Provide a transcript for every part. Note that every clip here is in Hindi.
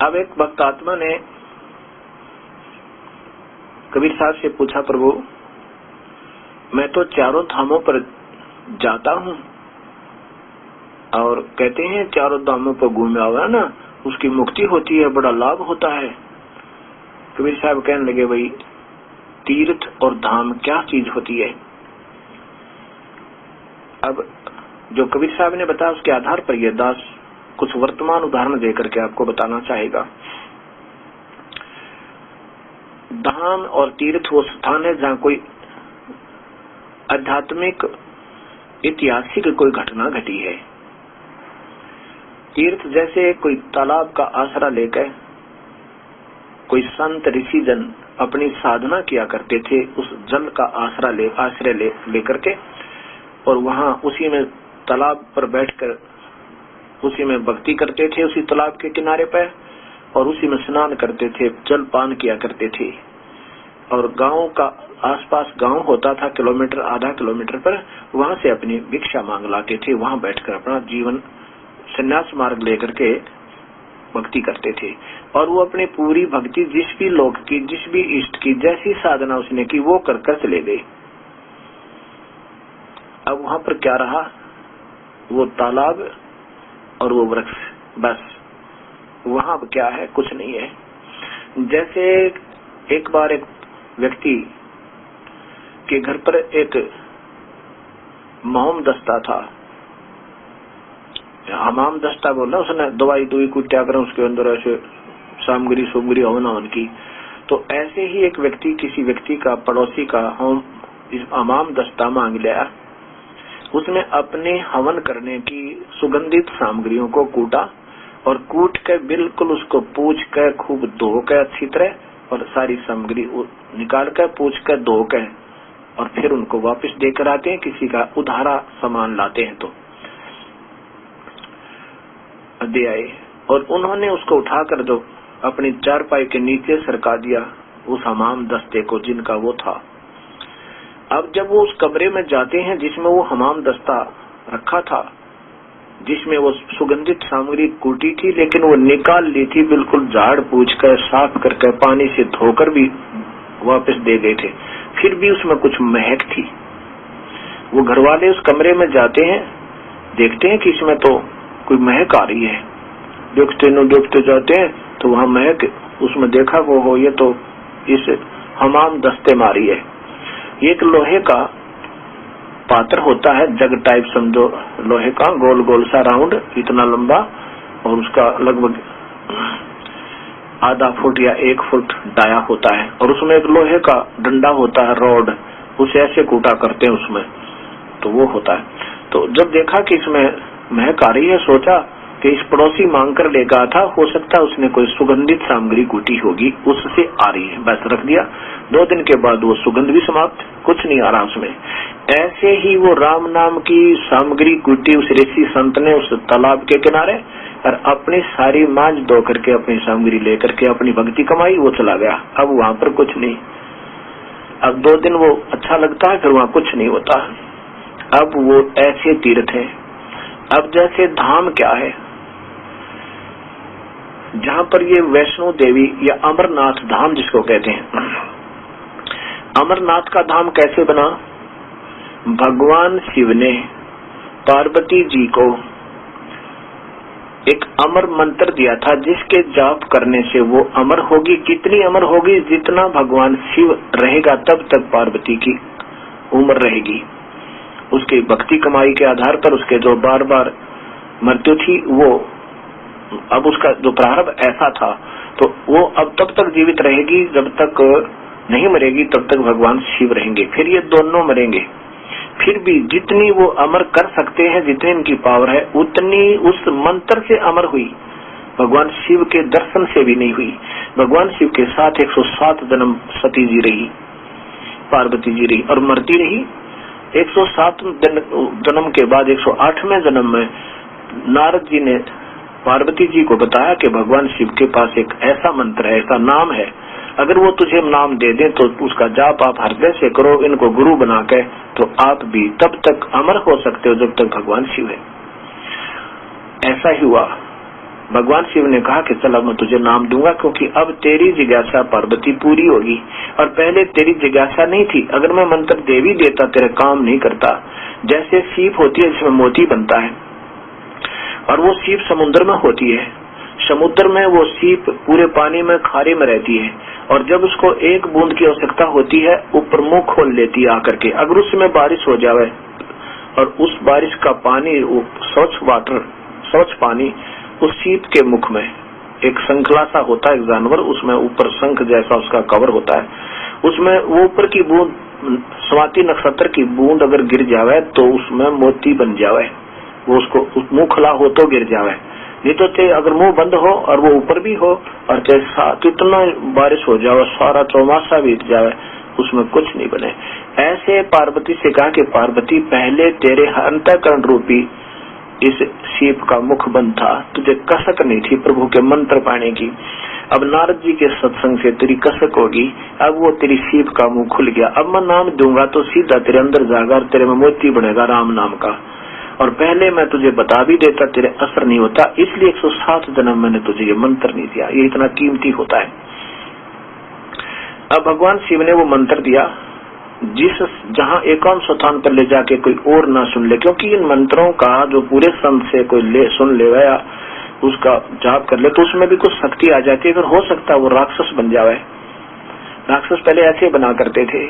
अब एक भक्त आत्मा ने कबीर साहब से पूछा, प्रभु मैं तो चारों धामों पर जाता हूँ और कहते हैं चारों धामों पर घूमे हुआ ना उसकी मुक्ति होती है, बड़ा लाभ होता है। कबीर साहब कहने लगे, भाई तीर्थ और धाम क्या चीज होती है। अब जो कबीर साहब ने बताया उसके आधार पर यह दास कुछ वर्तमान उदाहरण देकर के आपको बताना चाहेगा। धाम और तीर्थ वो स्थान है जहाँ कोई आध्यात्मिक ऐतिहासिक कोई घटना घटी है। तीर्थ जैसे कोई तालाब का आसरा लेकर कोई संत ऋषि जन अपनी साधना किया करते थे, उस जल का आश्रय लेकर के, और वहां उसी में तालाब पर बैठकर उसी में भक्ति करते थे, उसी तालाब के किनारे पर, और उसी में स्नान करते थे, जल पान किया करते थे। और गांव का आसपास गांव होता था किलोमीटर आधा किलोमीटर पर, वहां से अपनी भिक्षा मांग लाते थे, वहां बैठकर अपना जीवन संन्यास मार्ग लेकर के भक्ति करते थे। और वो अपनी पूरी भक्ति जिस भी लोक की, जिस भी इष्ट की जैसी साधना उसने की वो कर कर चले गए। अब वहां पर क्या रहा, वो तालाब और वो वृक्ष, बस। वहां क्या है, कुछ नहीं है। जैसे एक बार एक व्यक्ति के घर पर एक मोम दस्ता था, हमाम दस्ता बोला उसने, दवाई दुई कुटिया कर उसके अंदर ऐसे सामग्री सुमग्री हवन की। तो ऐसे ही एक व्यक्ति किसी व्यक्ति का पड़ोसी का होम इस हमाम दस्ता मांग लिया। उसने अपने हवन करने की सुगंधित सामग्रियों को कूटा और कूट कर बिल्कुल उसको पूछ कर खूब धो कर अच्छी तरह, और सारी सामग्री निकाल कर पूछ कर धो कर, और फिर उनको वापस देकर आते हैं। किसी का उधारा सामान लाते हैं तो दे आए, और उन्होंने उसको उठाकर जो अपनी चारपाई के नीचे सरका दिया उस हमाम दस्ते को जिनका वो था। अब जब वो उस कमरे में जाते हैं जिसमें वो हमाम दस्ता रखा था, जिसमें वो सुगंधित सामग्री कूटी थी, लेकिन वो निकाल ली थी, बिल्कुल झाड़ पूछ कर साफ करके पानी से धोकर भी वापस दे गए थे, फिर भी उसमें कुछ महक थी। वो घर वाले उस कमरे में जाते हैं, देखते हैं कि इसमें तो कोई महक आ रही है। देखते जाते हैं तो वहां महक, उसमें देखा वो हो ये तो इस हमाम दस्ते मारी है। एक लोहे का पात्र होता है, जग टाइप समझो, लोहे का गोल गोल सा राउंड इतना लंबा, और उसका लगभग आधा फुट या 1 फुट डाया होता है, और उसमें एक लोहे का डंडा होता है, रॉड, उसे ऐसे कूटा करते हैं उसमें, तो वो होता है। तो जब देखा कि इसमें महक आ रही है, सोचा कि इस पड़ोसी मांग कर ले गया था, हो सकता है उसने कोई सुगंधित सामग्री कूटी होगी, उससे आ रही है, बस रख दिया। 2 दिन के बाद वो सुगंध भी समाप्त, कुछ नहीं आ रहा उसमें। ऐसे ही वो राम नाम की सामग्री कूटी उस ऋषि संत ने उस तालाब के किनारे, और अपनी सारी मांझ धो करके अपनी सामग्री लेकर के अपनी भक्ति कमाई, वो चला गया। अब वहां पर कुछ नहीं। अब 2 दिन वो अच्छा लगता है, फिर वहां कुछ नहीं होता। अब वो ऐसे तीर्थ है। अब जैसे धाम क्या है, जहां पर ये वैष्णो देवी या अमरनाथ धाम जिसको कहते हैं, अमरनाथ का धाम कैसे बना? भगवान शिव ने पार्वती जी को एक अमर मंत्र दिया था, जिसके जाप करने से वो अमर होगी। कितनी अमर होगी? जितना भगवान शिव रहेगा तब तक पार्वती की उम्र रहेगी। उसकी भक्ति कमाई के आधार पर उसके जो बार बार मृत्यु थी, वो अब उसका जो प्रारंभ ऐसा था, तो वो अब तब तक जीवित रहेगी जब तक नहीं मरेगी, तब तक भगवान शिव रहेंगे। फिर ये दोनों मरेंगे। फिर भी जितनी वो अमर कर सकते हैं, जितनी उनकी पावर है, उतनी उस मंत्र से अमर हुई, भगवान शिव के दर्शन से भी नहीं हुई। भगवान शिव के साथ 107 जन्म सती जी रही, पार्वती जी रही, और मरती रही। 107 जन्म के बाद 108वें जन्म में नारद जी ने पार्वती जी को बताया कि भगवान शिव के पास एक ऐसा मंत्र है, ऐसा नाम है, अगर वो तुझे नाम दे दे तो उसका जाप आप हृदय से करो, इनको गुरु बना के, तो आप भी तब तक अमर हो सकते हो जब तक भगवान शिव है। ऐसा ही हुआ। भगवान शिव ने कहा कि चल अब मैं तुझे नाम दूंगा, क्योंकि अब तेरी जिज्ञासा पार्वती पूरी होगी और पहले तेरी जिज्ञासा नहीं थी। अगर मैं मंत्र दे भी देता तेरे काम नहीं करता। जैसे सीप होती है जिसमें मोती बनता है और वो सीप समुद्र में होती है, समुद्र में वो सीप पूरे पानी में खारे में रहती है और जब उसको एक बूंद की आवश्यकता होती है ऊपर मुंह खोल लेती है आकर के। अगर उसमें बारिश हो जाए और उस बारिश का पानी स्वच्छ पानी उस सीप के मुख में, एक शंखला सा होता है एक जानवर, उसमें ऊपर शंख जैसा उसका कवर होता है, उसमें वो ऊपर की बूंद स्वाति नक्षत्र की बूंद अगर गिर जावे तो उसमें मोती बन जावे। वो उसको मुंह खुला हो तो गिर जावे, नहीं तो अगर मुंह बंद हो और वो ऊपर भी हो और कितना बारिश हो जावे, सारा चौमासा बीत जावे, उसमें कुछ नहीं बने। ऐसे पार्वती से कहा कि पार्वती पहले तेरे अंतःकरण रूपी इस सीप का मुख बंद था, तुझे कसक नहीं थी प्रभु के मंत्र पाने की। अब नारद जी के सत्संग से तेरी कसक होगी, अब वो तेरी सीप का मुंह खुल गया। अब मैं नाम दूंगा तो सीधा तेरे अंदर जाएगा और तेरे में मोती बनेगा राम नाम का। और पहले मैं तुझे बता भी देता तेरे असर नहीं होता, इसलिए 107 जन्म मैंने तुझे ये मंत्र नहीं दिया, ये इतना कीमती होता है। अब भगवान शिव ने वो मंत्र दिया जहाँ एकांत स्थान पर ले जाके कोई और ना सुन ले, क्योंकि इन मंत्रों का जो पूरे संत से कोई सुन ले या उसका जाप कर ले तो उसमें भी कुछ शक्ति आ जाती है। अगर हो सकता है वो राक्षस बन जावे। राक्षस पहले ऐसे बना करते थे,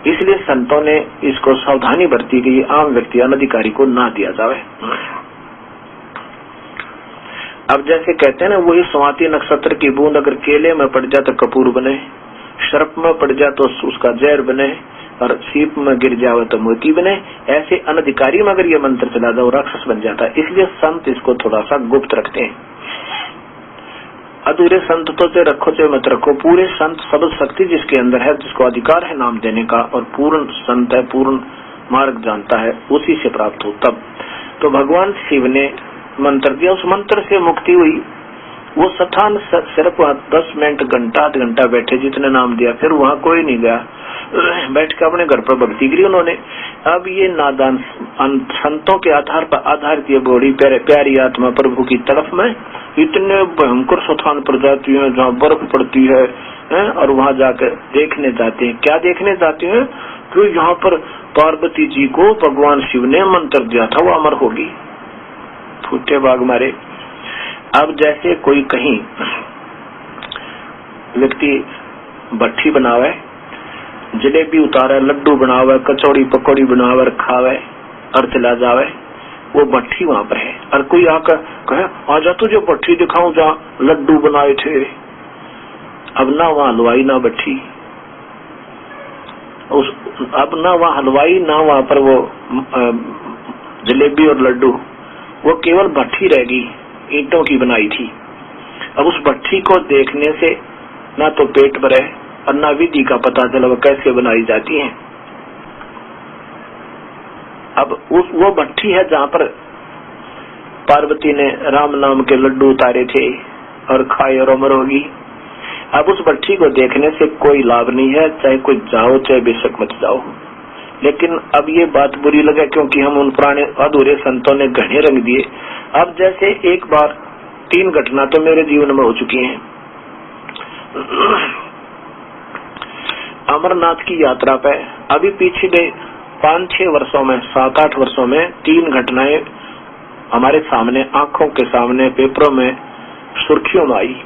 इसलिए संतों ने इसको सावधानी बरती कि ये आम व्यक्ति अनधिकारी को ना दिया जावे। अब जैसे कहते हैं ना, वही स्वाति नक्षत्र की बूंद अगर केले में पड़ जाए तो कपूर बने, सर्प में पड़ जाए तो उसका जहर बने और सीप में गिर जाए तो मोती बने, ऐसे अनधिकारी में अगर ये मंत्र चला जाए राक्षस बन जाता है। इसलिए संत इसको थोड़ा सा गुप्त रखते हैं। अधूरे संतों से रखो चाहे मत रखो, पूरे संत सब शक्ति जिसके अंदर है, जिसको अधिकार है नाम देने का और पूर्ण संत है, पूर्ण मार्ग जानता है, उसी से प्राप्त हो। तब तो भगवान शिव ने मंत्र दिया, उस मंत्र से मुक्ति हुई। वो स्थान सिर्फ 10 मिनट घंटा आध घंटा बैठे, जितने नाम दिया, फिर वहाँ कोई नहीं गया, बैठ के अपने घर पर भक्ति करी उन्होंने। अब ये नादान संतों के आधार पर आधारित ये बड़ी प्यारी आत्मा प्रभु की तरफ में इतने भयंकर स्थान पर जाती है जहाँ बर्फ पड़ती है और वहाँ जाकर देखने जाते हैं। क्या देखने जाते हैं? तो यहाँ पर पार्वती जी को भगवान शिव ने मंत्र दिया था, वो अमर होगी। फूटे बाग मारे। अब जैसे कोई कहीं व्यक्ति भट्ठी बनावे, जलेबी उतारे, लड्डू बनावे, कचौड़ी पकौड़ी बनावे, खावे और चला जावे, वो भट्ठी वहां पर है। और कोई आकर कहे आजा तुझे भट्ठी दिखाऊं जहाँ लड्डू बनाए थे। अब ना वहाँ हलवाई ना भट्ठी, अब ना वहाँ हलवाई ना वहाँ पर वो जलेबी और लड्डू, वो केवल भट्ठी रहेगी, ईंटों की बनाई थी। अब उस भट्ठी को देखने से ना तो पेट भरे और ना विधि का पता चला वो कैसे बनाई जाती है। अब वो भट्ठी है जहाँ पर पार्वती ने राम नाम के लड्डू उतारे थे और खाए और अमर होगी। अब उस भट्ठी को देखने से कोई लाभ नहीं है, चाहे कोई जाओ चाहे बेशक मत जाओ। लेकिन अब ये बात बुरी लगे क्योंकि हम उन पुराने अधूरे संतों ने घने रंग दिए। अब जैसे एक बार 3 घटना तो मेरे जीवन में हो चुकी हैं। अमरनाथ की यात्रा पे अभी पिछले 5-6 वर्षों में, 7-8 वर्षों में 3 घटनाएं हमारे सामने, आंखों के सामने, पेपरों में सुर्खियों में आई।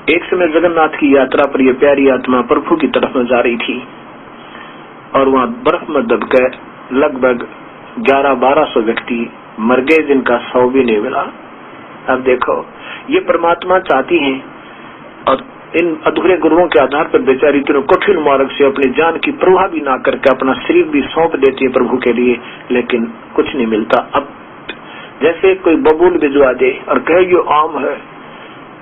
एक समय जगन्नाथ की यात्रा पर यह प्यारी आत्मा प्रभु की तरफ में जा रही थी और वहां बर्फ में दबकर लगभग 1100-1200 व्यक्ति मर गए, जिनका शव भी नहीं मिला। अब देखो, ये परमात्मा चाहती है और इन अधूरे गुरुओं के आधार पर बेचारी इतने कठिन मार्ग से अपनी जान की परवाह भी ना करके अपना शरीर भी सौंप देती है प्रभु के लिए, लेकिन कुछ नहीं मिलता। अब जैसे कोई बबूल भिजवा दे और कहे ये आम है,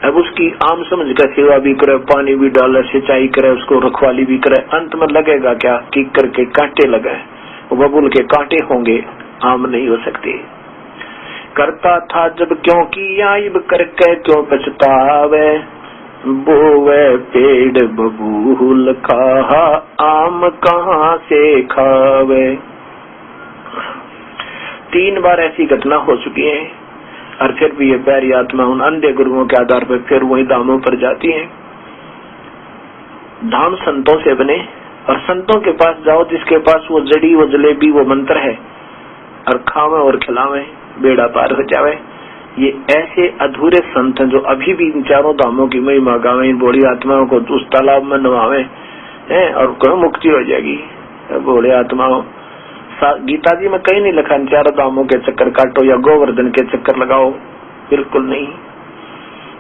अब उसकी आम समझ कर सेवा भी करे, पानी भी डाले, सिंचाई करे, उसको रखवाली भी करे, अंत में लगेगा क्या कि करके कांटे लगे, बबूल के कांटे होंगे, आम नहीं हो सकते। करता था जब क्यों किया, इब करके क्यों पछतावे, बोवे पेड़ बबूल खाहा, आम कहाँ से खावे। 3 बार ऐसी घटना हो चुकी है। और फिर भी ये प्यारी आत्मा उन अंधे गुरुओं के आधार पर फिर वही धामों पर जाती है। धाम संतों से बने, और संतों के पास जाओ जिसके पास वो जड़ी, वो जलेबी, वो मंत्र है, और खावे और खिलावे, बेड़ा पार हो जावे। ये ऐसे अधूरे संत हैं जो अभी भी इन चारों धामों की महिमा गावे, इन बूढ़ी आत्माओं को उस तालाब में नवावे हैं और कहो मुक्ति हो जाएगी। बूढ़े आत्माओं, गीता जी में कहीं नहीं लिखा चारों धामों के चक्कर काटो या गोवर्धन के चक्कर लगाओ, बिल्कुल नहीं।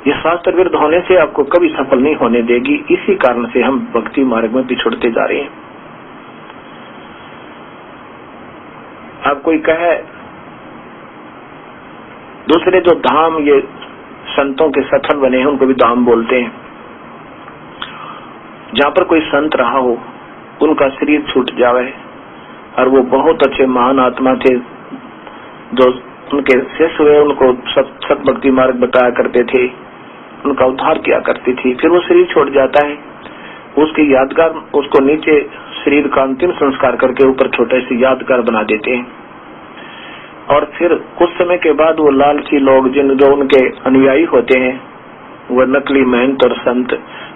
ये शास्त्र विरुद्ध होने से आपको कभी सफल नहीं होने देगी। इसी कारण से हम भक्ति मार्ग में पिछड़ते जा रहे हैं। अब कोई कहे दूसरे जो धाम ये संतों के सथल बने हैं उनको भी धाम बोलते हैं। जहाँ पर कोई संत रहा हो, उनका शरीर छूट जावे और वो बहुत अच्छे महान आत्मा थे, जो उनके शिष्य हुए उनको सत भक्ति मार्ग बताया करते थे, उनका उद्धार किया करती थी। फिर वो शरीर छोड़ जाता है, उसकी यादगार, उसको नीचे शरीर का अंतिम संस्कार करके ऊपर छोटे से यादगार बना देते हैं। और फिर कुछ समय के बाद वो लालची लोग जो उनके अनुयायी होते हैं, वो नकली महंत और संत,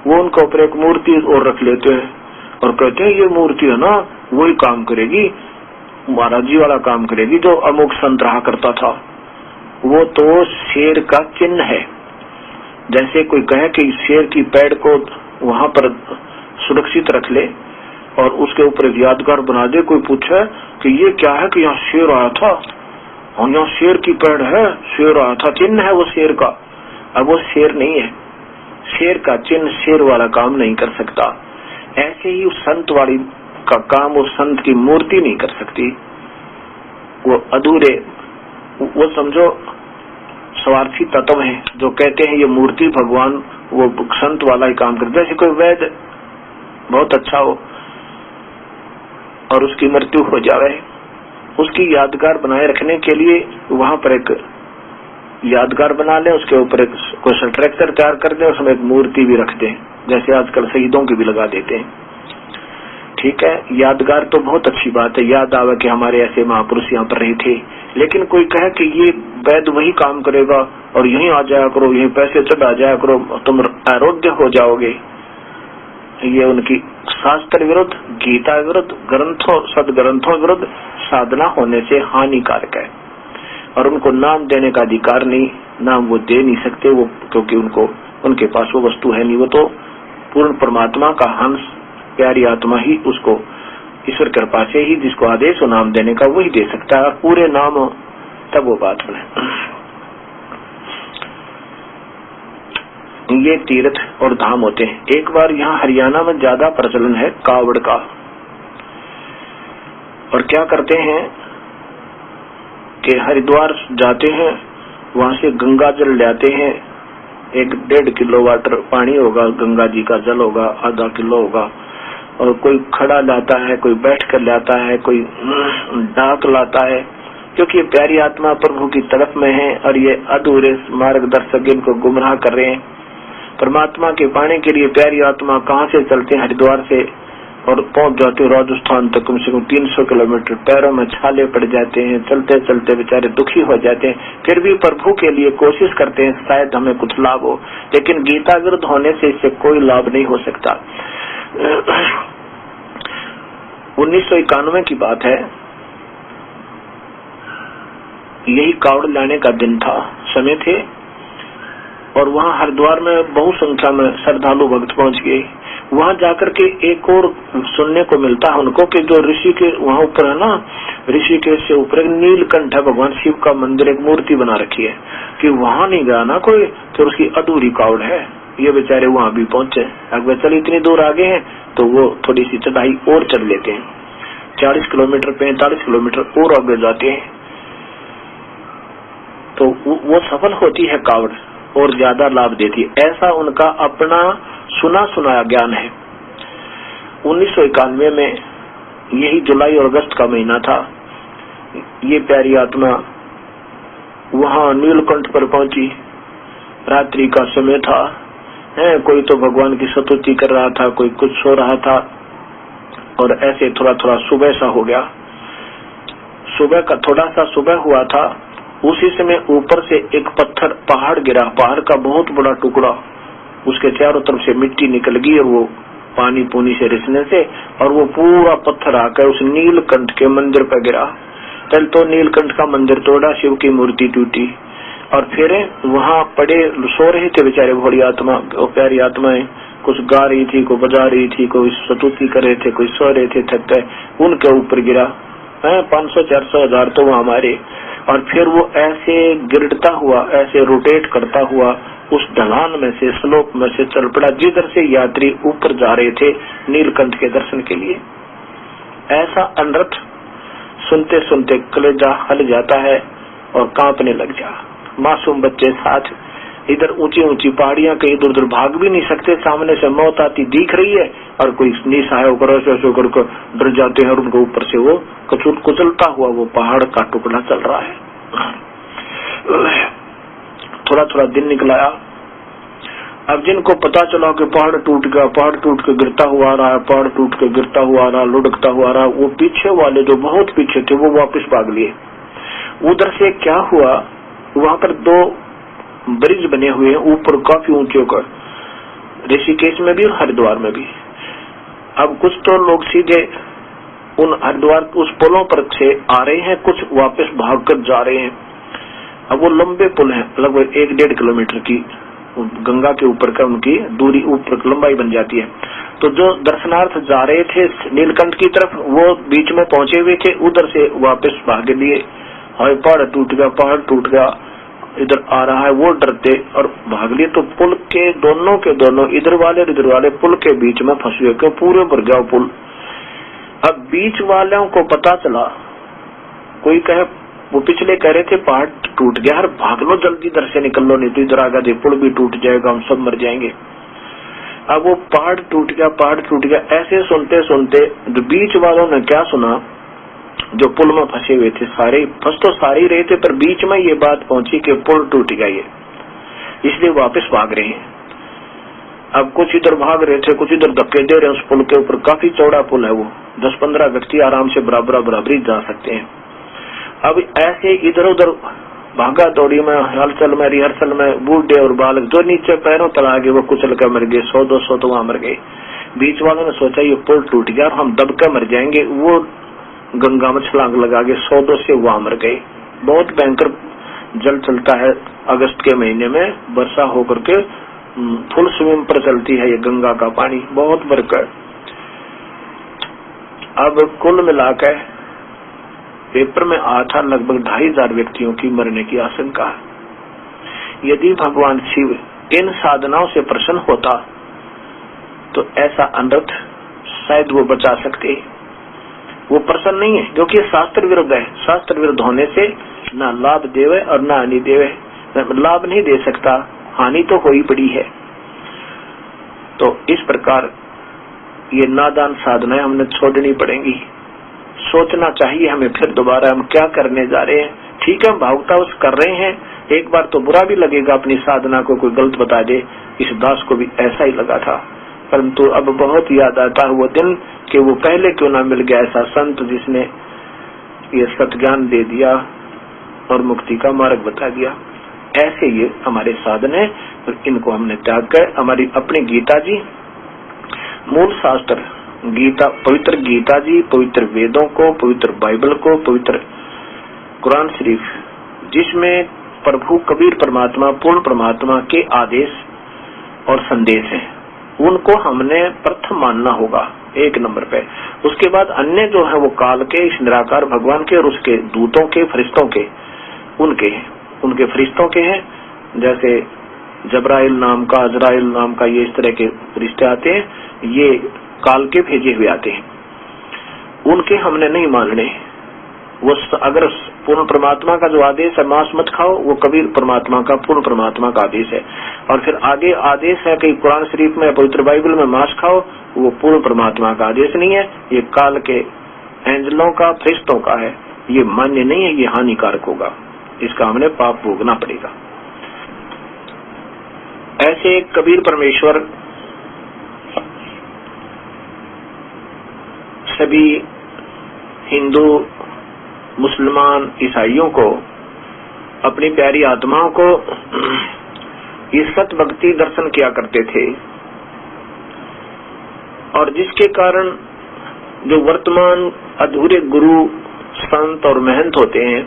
वो उनके ऊपर एक मूर्ति और रख लेते हैं और कहते हैं ये मूर्ति है ना, वही काम करेगी, महाराज जी वाला काम करेगी जो अमुक संत रहा करता था। वो तो शेर का चिन्ह है। जैसे कोई कहे कि शेर की पैड़ को वहां पर सुरक्षित रख ले और उसके ऊपर एक यादगार बना दे, कोई पूछे कि ये क्या है, कि यहाँ शेर आया था और यहाँ शेर की पैड़ है, शेर आया था, चिन्ह है वो शेर का। अब वो शेर नहीं है, शेर का चिन्ह शेर वाला काम नहीं कर सकता। ऐसे ही उस संत वाली का काम वो संत की मूर्ति नहीं कर सकती। वो अधूरे, वो समझो स्वार्थी तत्व है जो कहते हैं ये मूर्ति भगवान, वो संत वाला ही काम करता है। जैसे कोई वैद्य बहुत अच्छा हो और उसकी मृत्यु हो जाए, उसकी यादगार बनाए रखने के लिए वहां पर एक यादगार बना ले, उसके ऊपर एक कोई स्ट्रक्चर तैयार कर दे, उसमें एक मूर्ति भी रख दे, जैसे आजकल शहीदों की भी लगा देते हैं। ठीक है, यादगार तो बहुत अच्छी बात है, याद आवे कि हमारे ऐसे महापुरुष यहाँ पर रहे थे। लेकिन कोई कहे कि ये वैद्य वही काम करेगा और यहीं आ जाया करो, यहीं पैसे चढ़ा जाया करो, तुम आरोग्य हो जाओगे, ये उनकी शास्त्र विरुद्ध, गीता विरुद्ध, ग्रंथों, सदग्रंथों विरुद्ध साधना होने से हानिकारक है। और उनको नाम देने का अधिकार नहीं, नाम वो दे नहीं सकते वो, क्योंकि उनके पास वो वस्तु है नहीं। वो तो पूर्ण परमात्मा का हंस, प्यारी आत्मा ही उसको ईश्वर कृपा से ही जिसको आदेश हो नाम देने का वही दे सकता है। पूरे नाम हो तब वो बात बने। ये तीर्थ और धाम होते हैं। एक बार यहाँ हरियाणा में ज्यादा प्रचलन है कावड़ का। और क्या करते हैं कि हरिद्वार जाते हैं, वहां से गंगा जल लाते हैं, 1-1.5 किलो वाटर पानी होगा, गंगा जी का जल होगा, आधा किलो होगा। और कोई खड़ा लाता है, कोई बैठ कर लाता है, कोई डाक लाता है, क्योंकि ये प्यारी आत्मा प्रभु की तरफ में है और ये अधूरे मार्गदर्शक इनको गुमराह कर रहे हैं। परमात्मा के पाने के लिए प्यारी आत्मा कहाँ से चलते हैं, हरिद्वार से, और पहुंच जाते हैं राजस्थान तक, कम से कम 300 किलोमीटर। पैरों में छाले पड़ जाते हैं, चलते चलते बेचारे दुखी हो जाते हैं। फिर भी प्रभु के लिए कोशिश करते हैं शायद हमें कुछ लाभ हो, लेकिन गीता विरुद्ध होने से इससे कोई लाभ नहीं हो सकता। 1991 की बात है, यही कावड़ लाने का दिन था, समय थे, और वहाँ हरिद्वार में बहु संख्या में श्रद्धालु भक्त पहुंच गए। वहाँ जाकर के एक और सुनने को मिलता है उनको कि जो ऋषि के वहाँ ऊपर है ना, ऋषिकेश से ऊपर एक नीलकंठ है, भगवान शिव का मंदिर, एक मूर्ति बना रखी है, कि वहाँ नहीं गया ना कोई तो उसकी अधूरी कावड़ है। ये बेचारे वहाँ भी पहुंचे। अगर चल इतनी दूर आगे हैं तो वो थोड़ी सी चढ़ाई और चढ़ लेते हैं, 40 किलोमीटर 45 किलोमीटर और आगे जाते हैं, तो वो सफल होती है कावड़ और ज्यादा लाभ देती है। ऐसा उनका अपना सुना सुनाया ज्ञान है। 1991 में यही जुलाई और अगस्त का महीना था। ये प्यारी आत्मा वहाँ नीलकंठ पर पहुंची, रात्रि का समय था, कोई तो भगवान की स्तुति कर रहा था, कोई कुछ सो रहा था, और ऐसे थोड़ा थोड़ा सुबह सा हो गया। सुबह का थोड़ा सा सुबह हुआ था उसी समय ऊपर से एक पत्थर पहाड़ गिरा, पहाड़ का बहुत बड़ा टुकड़ा, उसके चारों तरफ से मिट्टी निकल गई और वो पानी पूनी से रिसने से, और वो पूरा पत्थर आकर उस नीलकंठ के मंदिर पर गिरा। पहले तो नीलकंठ का मंदिर तोड़ा, शिव की मूर्ति टूटी, और फिर वहां पड़े सो रहे थे बेचारे भोली आत्मा, प्यारी आत्माएं, कुछ गा रही थी, कोई बजा रही थी, कोई स्तुति कर रहे थे, कोई सो रहे थे थक गए, उनके ऊपर गिरा। 500, 400, 1000 तो वहां हमारे। और फिर वो ऐसे गिरता हुआ, ऐसे रोटेट करता हुआ उस ढलान में से, स्लोप में से चल पड़ा जिधर से यात्री ऊपर जा रहे थे नीलकंठ के दर्शन के लिए। ऐसा अनर्थ सुनते सुनते कलेजा हल जाता है और कांपने लग जा। मासूम बच्चे साथ, इधर ऊंची ऊंची पहाड़ियां, कहीं इधर उधर भाग भी नहीं सकते, सामने से मौत आती दिख रही है और कोई निसहाय होकर ऐसे करके डर जाते हैं और उनको ऊपर से वो कुचलता हुआ वो पहाड़ का टुकड़ा चल रहा है। थोड़ा थोड़ा दिन निकलाया। अब जिनको पता चला कि पहाड़ टूट गया, पहाड़ टूट के गिरता हुआ आ रहा है, पहाड़ टूट के गिरता हुआ आ रहा, लुढ़कता हुआ आ रहा, वो पीछे वाले जो बहुत पीछे थे वो वापस भाग लिए। उधर से क्या हुआ, वहां पर 2 ब्रिज बने हुए हैं ऊपर काफी ऊंचे कर, ऋषिकेश में भी और हरिद्वार में भी। अब कुछ तो लोग सीधे उन हरिद्वार उस पुलों पर से आ रहे हैं, कुछ वापस भागकर जा रहे हैं। अब वो लंबे पुल हैं, लगभग 1-1.5 किलोमीटर की, गंगा के ऊपर का उनकी दूरी ऊपर लंबाई बन जाती है। तो जो दर्शनार्थ जा रहे थे नीलकंठ की तरफ, वो बीच में पहुंचे हुए थे, उधर से वापस भाग लिए। हाय पहाड़ टूट गया, पहाड़ टूट गया, इधर आ रहा है, वो डरते और भाग लिए। तो पुल के दोनों इधर वाले पुल के बीच में फंस गए, क्यों पूरे भर गया पुल। अब बीच वालों को पता चला, कोई कहे, वो पिछले कह रहे थे पहाड़ टूट गया, भाग लो जल्दी, इधर से निकल लो, नहीं तो इधर आगे दे पुल भी टूट जाएगा, हम सब मर जाएंगे। अब वो पहाड़ टूट गया, ऐसे सुनते सुनते जो बीच वालों ने क्या सुना, जो पुल में फंसे हुए थे सारे, फंस तो सारे ही रहे थे, पर बीच में ये बात पहुंची कि पुल टूट गया ये, इसलिए वापस भाग रहे हैं। अब कुछ इधर भाग रहे थे, कुछ इधर धक्के दे रहे हैं। उस पुल के ऊपर काफी चौड़ा पुल है, वो 10-15 व्यक्ति आराम से बराबरी जा सकते हैं। अब ऐसे इधर उधर भागा दौड़ी में, हलचल में, रिहर्सल में, बूढ़े और बालक जो नीचे पैरों तला गए वो कुचल कर मर गए, 100-200 तो वहां मर गए। बीच वालों ने सोचा ये पुल टूट गया और हम दब कर मर जाएंगे, वो गंगा में छलांग लगा के 100-200 वहां मर गए। बहुत भयंकर जल चलता है, अगस्त के महीने में वर्षा होकर के फुल स्विम पर चलती है ये गंगा का पानी, बहुत बरकर। अब कुल मिलाकर पेपर में आया था लगभग 2500 व्यक्तियों की मरने की आशंका। यदि भगवान शिव इन साधनाओं से प्रसन्न होता तो ऐसा अनर्थ शायद वो बचा सकते। वो प्रसन्न नहीं है क्योंकि शास्त्र विरुद्ध है। शास्त्र विरुद्ध होने से ना लाभ देवे और ना हानि देवे, लाभ नहीं दे सकता, हानि तो हो ही पड़ी है। तो इस प्रकार ये नादान साधनाएं हमने छोड़नी पड़ेंगी। सोचना चाहिए हमें फिर दोबारा हम क्या करने जा रहे हैं। ठीक है, हम भावतावश कर रहे हैं, एक बार तो बुरा भी लगेगा अपनी साधना को कोई गलत बता दे। इस दास को भी ऐसा ही लगा था, परंतु अब बहुत याद आता है वो दिन कि वो पहले क्यों ना मिल गया ऐसा संत जिसने ये सत्ज्ञान दे दिया और मुक्ति का मार्ग बता दिया। ऐसे ये हमारे साधन है और इनको हमने त्याग कर हमारी अपनी गीता जी, मूल शास्त्र गीता, पवित्र गीता जी, पवित्र वेदों को, पवित्र बाइबल को, पवित्र कुरान शरीफ, जिसमें प्रभु कबीर परमात्मा, पूर्ण परमात्मा के आदेश और संदेश हैं, उनको हमने प्रथम मानना होगा 1 नंबर पे। उसके बाद अन्य जो है वो काल के, इस निराकार भगवान के और उसके दूतों के, फरिश्तों के, उनके फरिश्तों के हैं। जैसे जबराइल नाम का, अजराइल नाम का, ये इस तरह के फरिश्ते आते हैं, ये काल के भेजे हुए आते हैं, उनके हमने नहीं मानने। वो अगर पूर्ण परमात्मा का जो आदेश है मांस मत खाओ, वो कबीर परमात्मा का, पूर्ण परमात्मा का आदेश है। और फिर आगे आदेश है कि कुरान शरीफ में, पवित्र बाइबल में मांस खाओ, वो पूर्ण परमात्मा का आदेश नहीं है, ये काल के एंजलों का, फरिश्तों का है। ये मान्य नहीं है, ये हानिकारक होगा, इसका हमने पाप भोगना पड़ेगा। ऐसे कबीर परमेश्वर सभी हिंदू, मुसलमान, ईसाइयों को अपनी प्यारी आत्माओं को ये सत भक्ति दर्शन किया करते थे, और जिसके कारण जो वर्तमान अधूरे गुरु संत और महंत होते हैं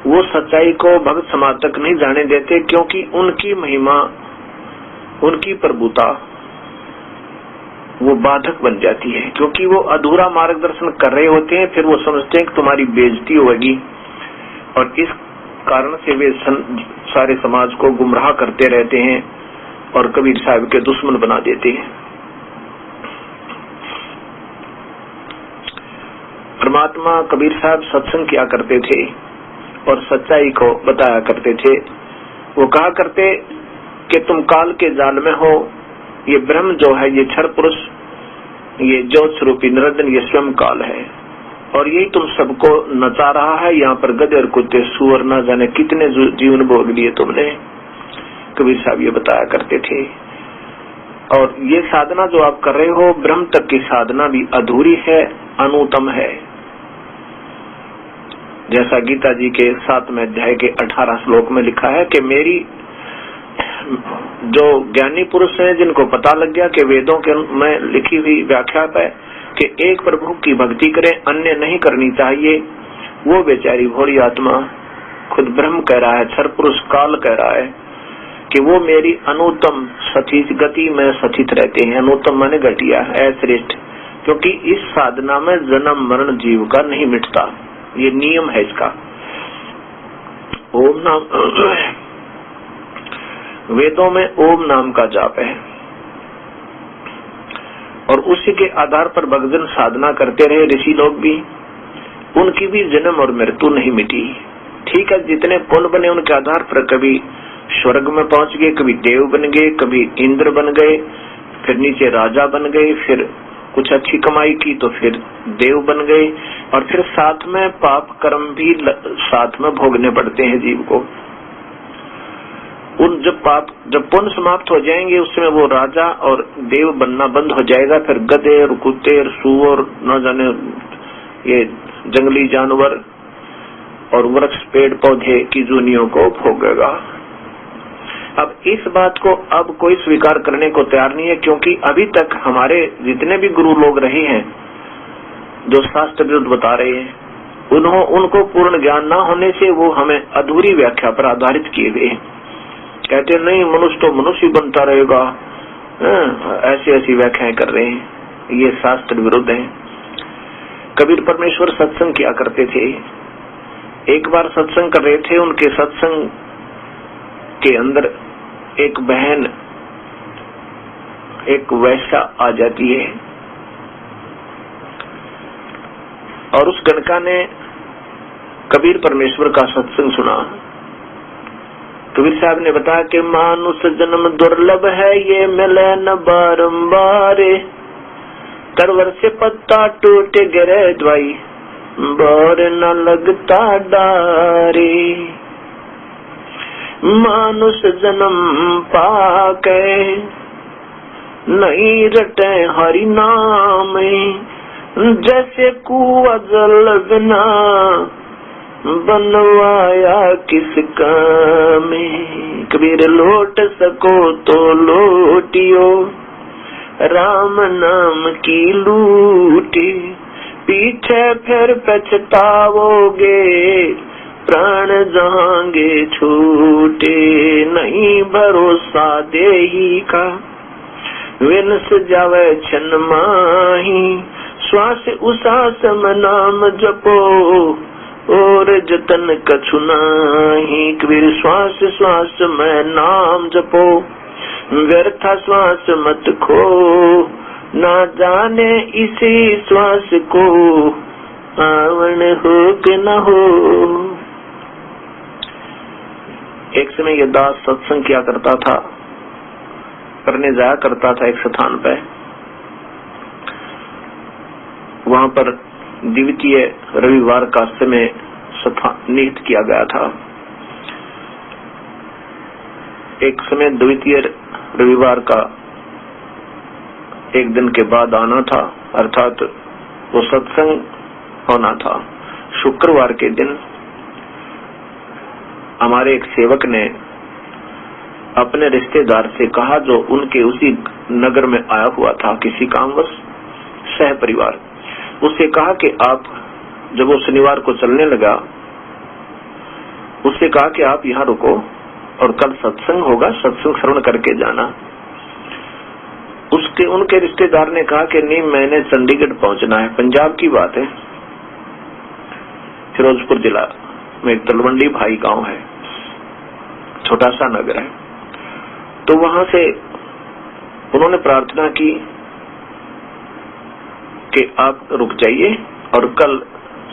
वो सच्चाई को भक्त समाज तक नहीं जाने देते, क्योंकि उनकी महिमा, उनकी प्रभुता वो बाधक बन जाती है, क्योंकि वो अधूरा मार्गदर्शन कर रहे होते हैं। फिर वो समझते हैं कि तुम्हारी बेइज्जती होगी, और इस कारण से वे सारे समाज को गुमराह करते रहते हैं और कबीर साहब के दुश्मन बना देते हैं। परमात्मा कबीर साहब सत्संग किया करते थे और सच्चाई को बताया करते थे। वो कहा करते कि तुम काल के जाल में हो, ये ब्रह्म जो है, ये क्षर पुरुष, ये ज्योत स्वरूपी निरंजन, ये स्वयं काल है, और यही तुम सबको नचा रहा है। यहाँ पर गधे और कुत्ते सुअर न जाने कितने जीवन भोग लिए तुमने, कबीर साहब ये बताया करते थे। और ये साधना जो आप कर रहे हो, ब्रह्म तक की साधना भी अधूरी है, अनुत्तम है। जैसा गीता जी के 7वें अध्याय के 18 श्लोक में लिखा है कि मेरी जो ज्ञानी पुरुष हैं, जिनको पता लग गया कि वेदों के में लिखी हुई व्याख्या है कि एक प्रभु की भक्ति करें, अन्य नहीं करनी चाहिए, वो बेचारी भोली आत्मा, खुद ब्रह्म कह रहा है, क्षर पुरुष काल कह रहा है कि वो मेरी अनुत्तम सथित गति में सथित रहते हैं। अनुत्तम माने घटिया, अश्रेष्ठ, क्योंकि इस साधना में जन्म मरण जीव का नहीं मिटता, ये नियम है इसका। ओम नाम, वेदों में ओम नाम का जाप है, और उसी के आधार पर भक्तजन साधना करते रहे। ऋषि लोग भी, उनकी भी जन्म और मृत्यु नहीं मिटी। ठीक है, जितने पुण्य बने उनके आधार पर कभी स्वर्ग में पहुंच गए, कभी देव बन गए, कभी इंद्र बन गए, फिर नीचे राजा बन गए, फिर कुछ अच्छी कमाई की तो फिर देव बन गए, और फिर साथ में पाप कर्म भी साथ में भोगने पड़ते हैं जीव को। उन जब पुण्य समाप्त हो जाएंगे, उसमें वो राजा और देव बनना बंद हो जाएगा। फिर गधे और कुत्ते और सूअर, न जाने ये जंगली जानवर और वृक्ष पेड़ पौधे की जूनियों को भोगेगा। अब इस बात को अब कोई स्वीकार करने को तैयार नहीं है, क्योंकि अभी तक हमारे जितने भी गुरु लोग रहे हैं जो शास्त्र विरुद्ध बता रहे हैं, उनको पूर्ण ज्ञान न होने से वो हमें अधूरी व्याख्या पर आधारित किए हुए हैं। कहते नहीं, मनुष्य तो मनुष्य बनता रहेगा, ऐसी ऐसी व्याख्याएं कर रहे हैं, ये शास्त्र विरुद्ध है। कबीर परमेश्वर सत्संग किया करते थे। एक बार सत्संग कर रहे थे, उनके सत्संग के अंदर एक बहन, एक वैश्या आ जाती है, और उस गणका ने कबीर परमेश्वर का सत्संग सुना। कबीर साहब ने बताया कि मानुष जन्म दुर्लभ है, ये मिले न बारंबार, तरवर से पत्ता टूट गिरे द्वाई, बोर न लगता डारे। मानुष जन्म पाके नहीं रटे हरि नाम, जैसे कुआं जल बिना बनवाया किस काम। कबीर लौट सको तो लौटियो, राम नाम की लूटी, पीछे फिर पछताओगे, प्राण जाएंगे छूटे। नहीं भरोसा देही का, विनस जावे छन माही, श्वास उसास में नाम जपो, और जतन कछु नाही। कबीर श्वास श्वास में नाम जपो, व्यर्था श्वास मत खो, ना जाने इसी श्वास को आवन हो कि न हो। एक समय ये दास सत्संग किया करता था, करने जाया करता था एक स्थान पे। वहां पर द्वितीय रविवार का समय निहित किया गया था। एक समय द्वितीय रविवार का एक दिन के बाद आना था, अर्थात वो सत्संग होना था शुक्रवार के दिन। हमारे एक सेवक ने अपने रिश्तेदार से कहा, जो उनके उसी नगर में आया हुआ था किसी कामवश, सह परिवार, उससे कहा कि आप, जब वो शनिवार को चलने लगा, उससे कहा कि आप यहाँ रुको और कल सत्संग होगा, सत्संग श्रवण करके जाना। उनके रिश्तेदार ने कहा कि नहीं, मैंने चंडीगढ़ पहुंचना है। पंजाब की बात है, फिरोजपुर जिला में एक तलवंडी भाई गांव है, छोटा सा नगर है। तो वहां से उन्होंने प्रार्थना की कि आप रुक जाइए और कल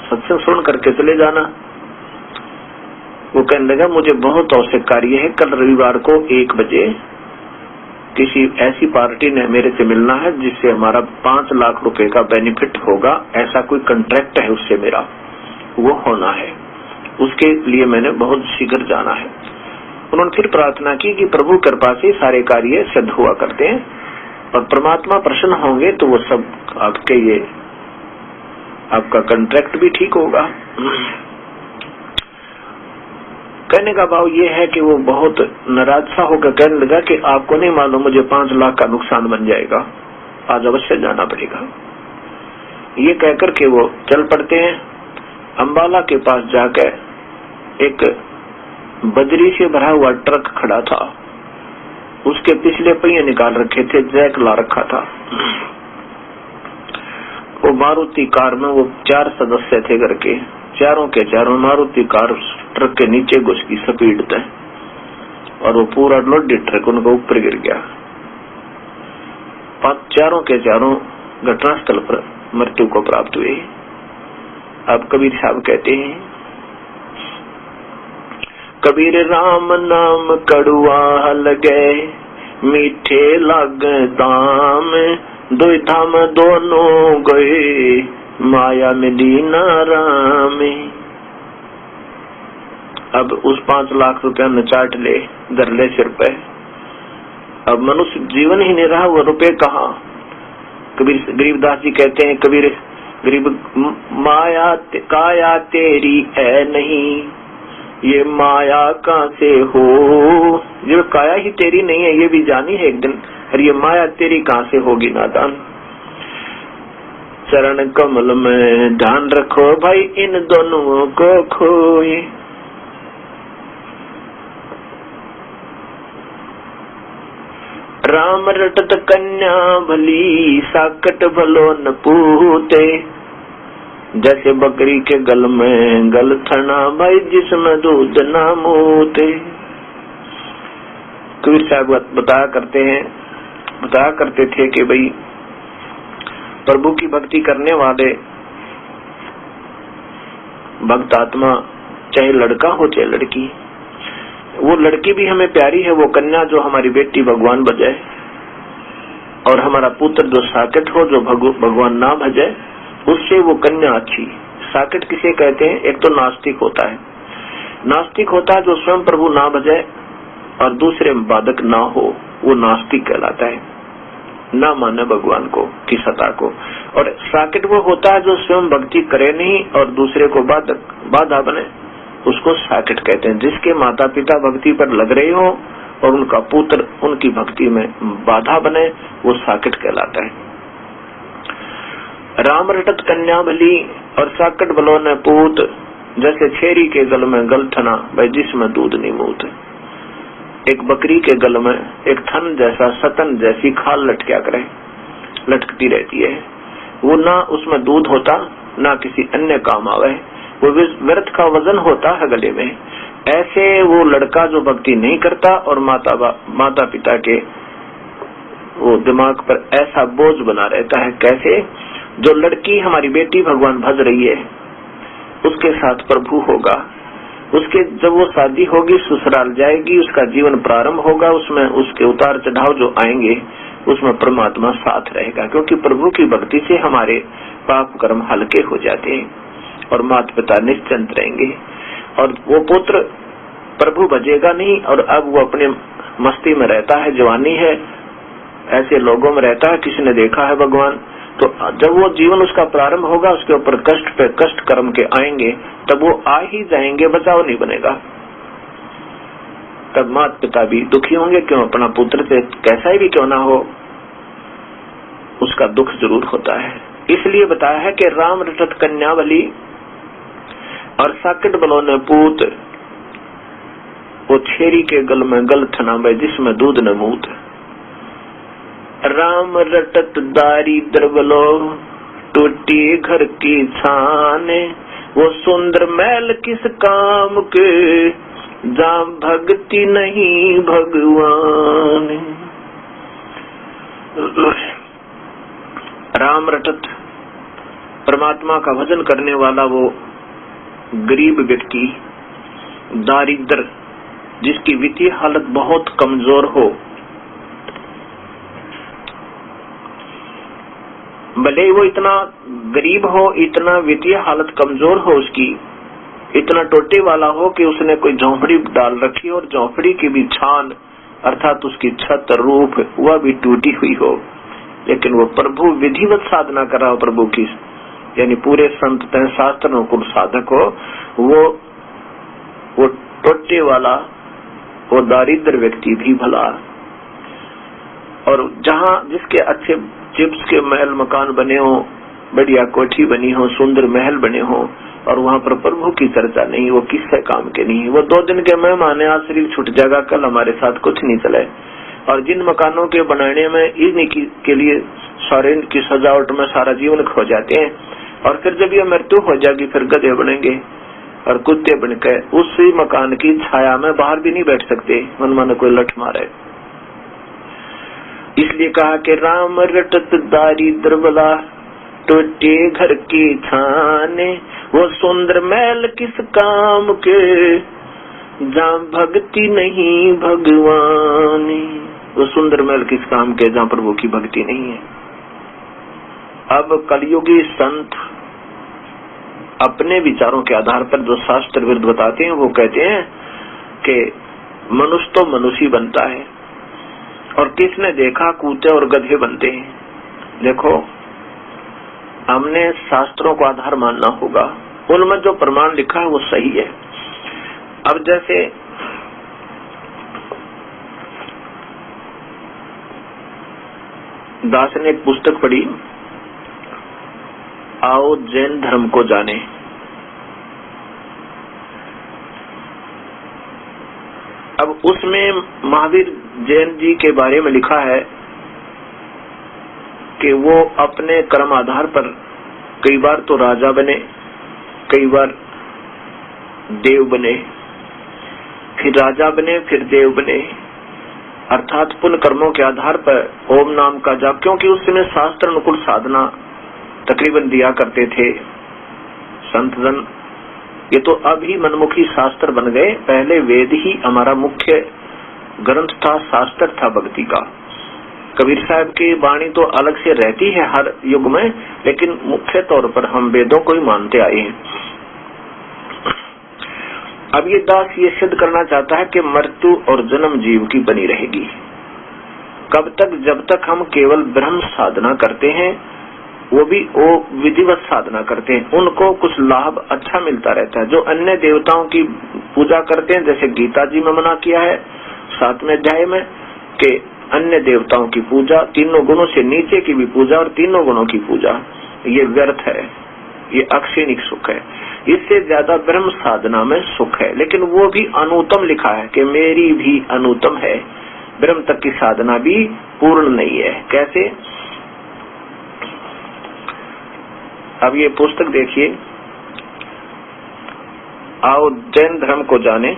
सत्संग श्रवण करके चले जाना। वो कहने लगा, मुझे बहुत आवश्यक कार्य है, कल रविवार को 1 बजे किसी ऐसी पार्टी ने मेरे से मिलना है जिससे हमारा 5 लाख रुपए का बेनिफिट होगा, ऐसा कोई कॉन्ट्रैक्ट है उससे मेरा, वो होना है, उसके लिए मैंने बहुत शीघ्र जाना है। उन्होंने फिर प्रार्थना की कि प्रभु कृपा से सारे कार्य सिद्ध हुआ करते हैं और परमात्मा प्रसन्न होंगे तो वो सब आपके, ये आपका कॉन्ट्रैक्ट भी ठीक होगा। कहने का भाव ये है कि वो बहुत नाराज सा होकर कहने लगा कि आपको नहीं मालूम मुझे 5 लाख का नुकसान बन जाएगा, आज अवश्य जाना पड़ेगा। ये कहकर के वो चल पड़ते हैं। अंबाला के पास जाकर एक बजरी से भरा हुआ ट्रक खड़ा था, उसके पिछले पहिए निकाल रखे थे, जैक ला रखा था। वो मारुति कार में वो 4 सदस्य थे घर के, चारों के चारों मारुति कार ट्रक के नीचे घुस की स्पीड तय, और वो पूरा लोडेड ट्रक उनके ऊपर गिर गया। चारों के चारों घटनास्थल पर मृत्यु को प्राप्त हुए। अब कबीर साहब कहते हैं, कबीर राम नाम कड़ुआ लगे, मीठे लग दाम, दो धाम दोनों गए, माया मिली ना राम। अब उस 5 लाख रुपया न चाट ले, धर ले सिर पे। अब मनुष्य जीवन ही नहीं रहा, वो रुपए कहाँ। गरीबदास जी कहते हैं, कबीर गरीब माया काया तेरी है नहीं, ये माया कहाँ से हो। ये काया ही तेरी नहीं है ये भी जानी है एक दिन, और ये माया तेरी कहाँ से होगी नादान। चरण कमल में ध्यान रखो भाई, इन दोनों को खोए। राम रटत कन्या भली, साकट भलो न पूते, जैसे बकरी के गल में गल थना भाई, जिसमें दूध ना मूते। कबीर साहब बताया करते थे कि भाई प्रभु की भक्ति करने वाले भक्त आत्मा, चाहे लड़का हो चाहे लड़की, वो लड़की भी हमें प्यारी है, वो कन्या जो हमारी बेटी भगवान बजाए, और हमारा पुत्र जो साकेट हो जो भगवान ना भजाए, उससे वो कन्या अच्छी। साकेट किसे कहते हैं? एक तो नास्तिक होता है, नास्तिक होता है जो स्वयं प्रभु ना भजाए और दूसरे बाधक ना हो, वो नास्तिक कहलाता है, ना माने भगवान को की सत्ता को। और साकेट वो होता है जो स्वयं भक्ति करे नहीं और दूसरे को बाधा बने, उसको साकेट कहते हैं। जिसके माता पिता भक्ति पर लग रहे हो और उनका पुत्र उनकी भक्ति में बाधा बने, वो साकेट कहलाता है। राम रटत कन्या भली और साकट भलो न पूत, जैसे छेरी के गल में गलथना भाई जिसमें दूध नहीं मूत। एक बकरी के गल में एक थन जैसा सतन जैसी खाल लटकती रहती है, वो ना उसमें दूध होता ना किसी अन्य काम आवे, वो व्यर्थ का वजन होता है गले में। ऐसे वो लड़का जो भक्ति नहीं करता और माता पिता के वो दिमाग पर ऐसा बोझ बना रहता है। कैसे? जो लड़की हमारी बेटी भगवान भज रही है उसके साथ प्रभु होगा, उसके जब वो शादी होगी ससुराल जाएगी, उसका जीवन प्रारंभ होगा, उसमें उसके उतार चढ़ाव जो आएंगे उसमें परमात्मा साथ रहेगा, क्योंकि प्रभु की भक्ति से हमारे पाप कर्म हल्के हो जाते हैं और माता पिता निश्चिंत रहेंगे। और वो पुत्र प्रभु भजेगा नहीं और अब वो अपने मस्ती में रहता है, जवानी है, ऐसे लोगों में रहता है, किसी ने देखा है भगवान, तो जब वो जीवन उसका प्रारंभ होगा उसके ऊपर कष्ट पे कष्ट कर्म के आएंगे, तब वो आ ही जाएंगे, बचाव नहीं बनेगा। तब माता पिता भी दुखी होंगे, क्यों, अपना पुत्र से कैसा ही भी क्यों ना हो, उसका दुख जरूर होता है। इसलिए बताया है कि राम रटत कन्यावली और साकिट बलो ने पूत, वो छेरी के गल में गल थना में जिसमें दूध न मूत। राम रटत दारी दरबलो टूटी घर की छाने, वो सुंदर महल किस काम के, जहाँ भक्ति नहीं भगवान। राम रटत परमात्मा का भजन करने वाला वो गरीब व्यक्ति, दारिद्र जिसकी वित्तीय हालत बहुत कमजोर हो, भले वो इतना गरीब हो, इतना वित्तीय हालत कमजोर हो उसकी, इतना टोटे वाला हो कि उसने कोई झोंपड़ी डाल रखी और झोंपड़ी की भी छान अर्थात उसकी छत रूप वह भी टूटी हुई हो, लेकिन वो प्रभु विधिवत साधना कर रहा हो प्रभु की, यानी पूरे संत शास्त्र को साधक हो, वो टोटे वाला वो दारिद्र व्यक्ति भी भला। और जहाँ जिसके अच्छे चिप्स के महल मकान बने हो, बढ़िया कोठी बनी हो, सुंदर महल बने हो, और वहाँ पर प्रभु की चर्चा नहीं, वो किससे काम के नहीं, वो 2 दिन के मेहमान है, आज शरीर छूट जाएगा, कल हमारे साथ कुछ नहीं चले। और जिन मकानों के बनाने में इन्हीं के लिए सारे की सजावट में सारा जीवन खो जाते हैं, और फिर जब ये मृत्यु हो जाएगी फिर गधे बनेंगे और कुत्ते बनकर उसी मकान की छाया में बाहर भी नहीं बैठ सकते, मन मन कोई लठ मारे। इसलिए कहा कि राम रटत दारिद्र बला टूटे घर की छाने, वो सुंदर महल किस काम के, जहाँ भक्ति नहीं भगवान। वो सुंदर महल किस काम के जहाँ प्रभु की भक्ति नहीं है। अब कलयुगी संत अपने विचारों के आधार पर जो शास्त्र विरुद्ध बताते हैं, वो कहते हैं कि मनुष्य तो मनुष्य ही बनता है, और किसने देखा कुत्ते और गधे बनते हैं। देखो, हमने शास्त्रों को आधार मानना होगा, उनमें जो प्रमाण लिखा है वो सही है। अब जैसे दास ने एक पुस्तक पढ़ी, आओ जैन धर्म को जाने। अब उसमें महावीर जैन जी के बारे में लिखा है कि वो अपने कर्म आधार पर कई बार तो राजा बने, कई बार देव बने, फिर राजा बने, फिर देव बने, अर्थात पुण्य कर्मों के आधार पर ओम नाम का जाप, क्योंकि उस समय शास्त्र अनुकूल साधना तकरीबन दिया करते थे संत जन। ये तो अभी मनमुखी शास्त्र बन गए, पहले वेद ही हमारा मुख्य ग्रंथ था, शास्त्र था भक्ति का। कबीर साहब की वाणी तो अलग से रहती है हर युग में, लेकिन मुख्य तौर पर हम वेदों को ही मानते आए हैं। अब ये दास ये सिद्ध करना चाहता है कि मृत्यु और जन्म जीव की बनी रहेगी। कब तक? जब तक हम केवल ब्रह्म साधना करते हैं, वो भी वो विधिवत साधना करते हैं, उनको कुछ लाभ अच्छा मिलता रहता है। जो अन्य देवताओं की पूजा करते हैं, जैसे गीता जी में मना किया है 7वें अध्याय में कि अन्य देवताओं की पूजा, तीनों गुणों से नीचे की भी पूजा और तीनों गुणों की पूजा, ये व्यर्थ है, ये अक्षणिक सुख है। इससे ज्यादा ब्रह्म साधना में सुख है, लेकिन वो भी अनुत्तम लिखा है कि मेरी भी अनुत्तम है। ब्रह्म तक की साधना भी पूर्ण नहीं है। कैसे? अब ये पुस्तक देखिए, आओ जैन धर्म को जाने।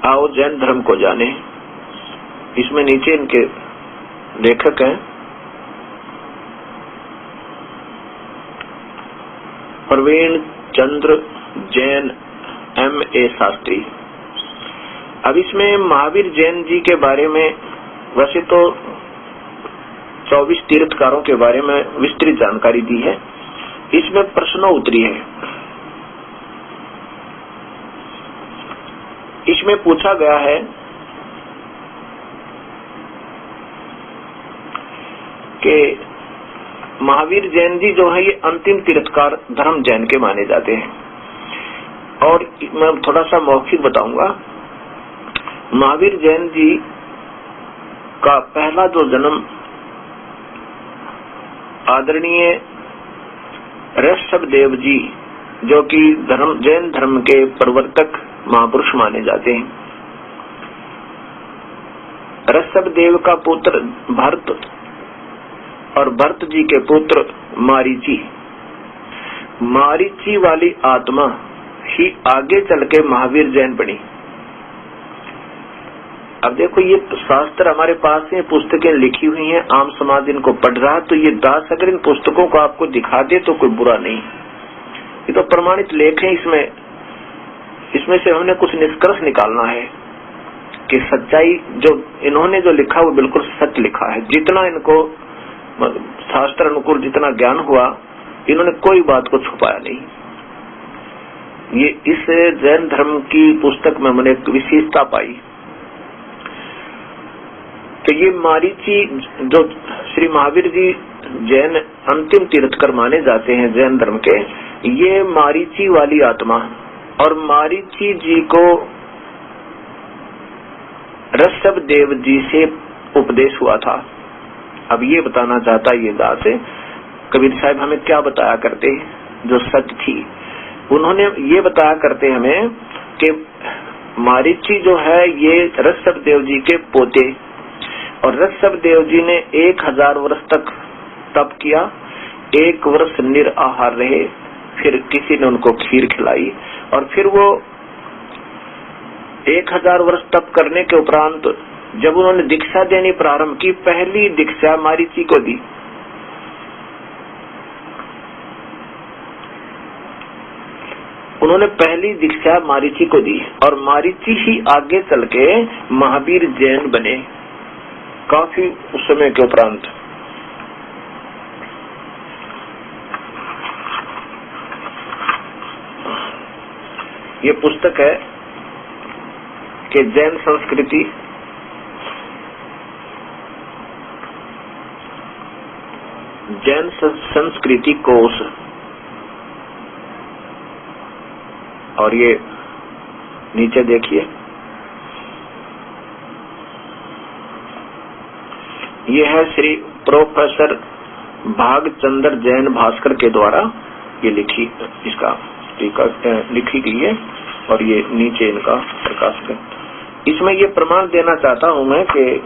आओ जैन धर्म को जाने, इसमें नीचे इनके लेखक हैं प्रवीण चंद्र जैन M.A. शास्त्री। अब इसमें महावीर जैन जी के बारे में वैसे तो 24 तीर्थकारों के बारे में विस्तृत जानकारी दी है, इसमें प्रश्न उत्तरी है। इसमें पूछा गया है कि महावीर जैन जी जो है ये अंतिम तीर्थकार धर्म जैन के माने जाते हैं। और मैं थोड़ा सा मौखिक बताऊंगा। महावीर जैन जी का पहला जो जन्म आदरणीय ऋषभदेव जी, जो कि जैन धर्म के प्रवर्तक महापुरुष माने जाते हैं। ऋषभदेव का पुत्र भरत और भरत जी के पुत्र मारीची। मारीची वाली आत्मा ही आगे चल के महावीर जैन बनी। अब देखो ये शास्त्र हमारे पास है, पुस्तकें लिखी हुई हैं, आम समाज इनको पढ़ रहा है, तो ये दास अगर इन पुस्तकों को आपको दिखा दे तो कोई बुरा नहीं। ये तो प्रमाणित लेख है। इसमें से हमने कुछ निष्कर्ष निकालना है कि सच्चाई जो इन्होंने जो लिखा वो बिल्कुल सच लिखा है। जितना इनको शास्त्र अनुकूल जितना ज्ञान हुआ, इन्होंने कोई बात को छुपाया नहीं। ये इस जैन धर्म की पुस्तक में मैंने एक विशेषता पाई कि ये मारीची जो श्री महावीर जी जैन अंतिम तीर्थकर माने जाते हैं जैन धर्म के, ये मारीची वाली आत्मा। और मारीची जी को ऋषभदेव जी से उपदेश हुआ था। अब ये बताना चाहता ये दास है, कबीर साहब हमें क्या बताया करते जो सच थी। उन्होंने ये बताया करते हमें कि मारीची जो है ये ऋषभदेव जी के पोते, और ऋषभदेव जी ने 1000 वर्ष तक तप किया। 1 वर्ष निराहार रहे, फिर किसी ने उनको खीर खिलाई, और फिर वो 1000 वर्ष तप करने के उपरांत जब उन्होंने दीक्षा देनी प्रारंभ की, पहली दीक्षा मारीची को दी। उन्होंने पहली दीक्षा मारीची को दी, और मारीची ही आगे चल के महावीर जैन बने काफी उस समय के उपरांत। ये पुस्तक है कि जैन संस्कृति कोश, और ये नीचे देखिए, ये है श्री प्रोफेसर भागचंद्र जैन भास्कर के द्वारा ये इसका लिखी गई है, और ये नीचे इनका प्रकाशक है। इसमें ये प्रमाण देना चाहता हूं मैं कि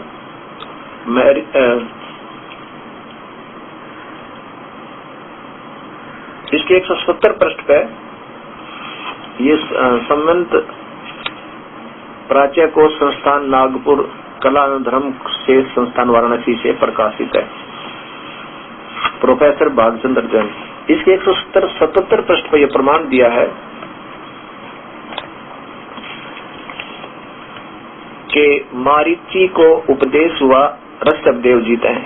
इसके 170 पृष्ठ पे ये संबंध प्राच्य कोश संस्थान नागपुर कला धर्म से संस्थान वाराणसी से प्रकाशित है, प्रोफेसर भागचंद्र जैन। इसके 177 पृष्ठ पर यह प्रमाण दिया है कि मारीची को उपदेश हुआ ऋषभदेव जी तय।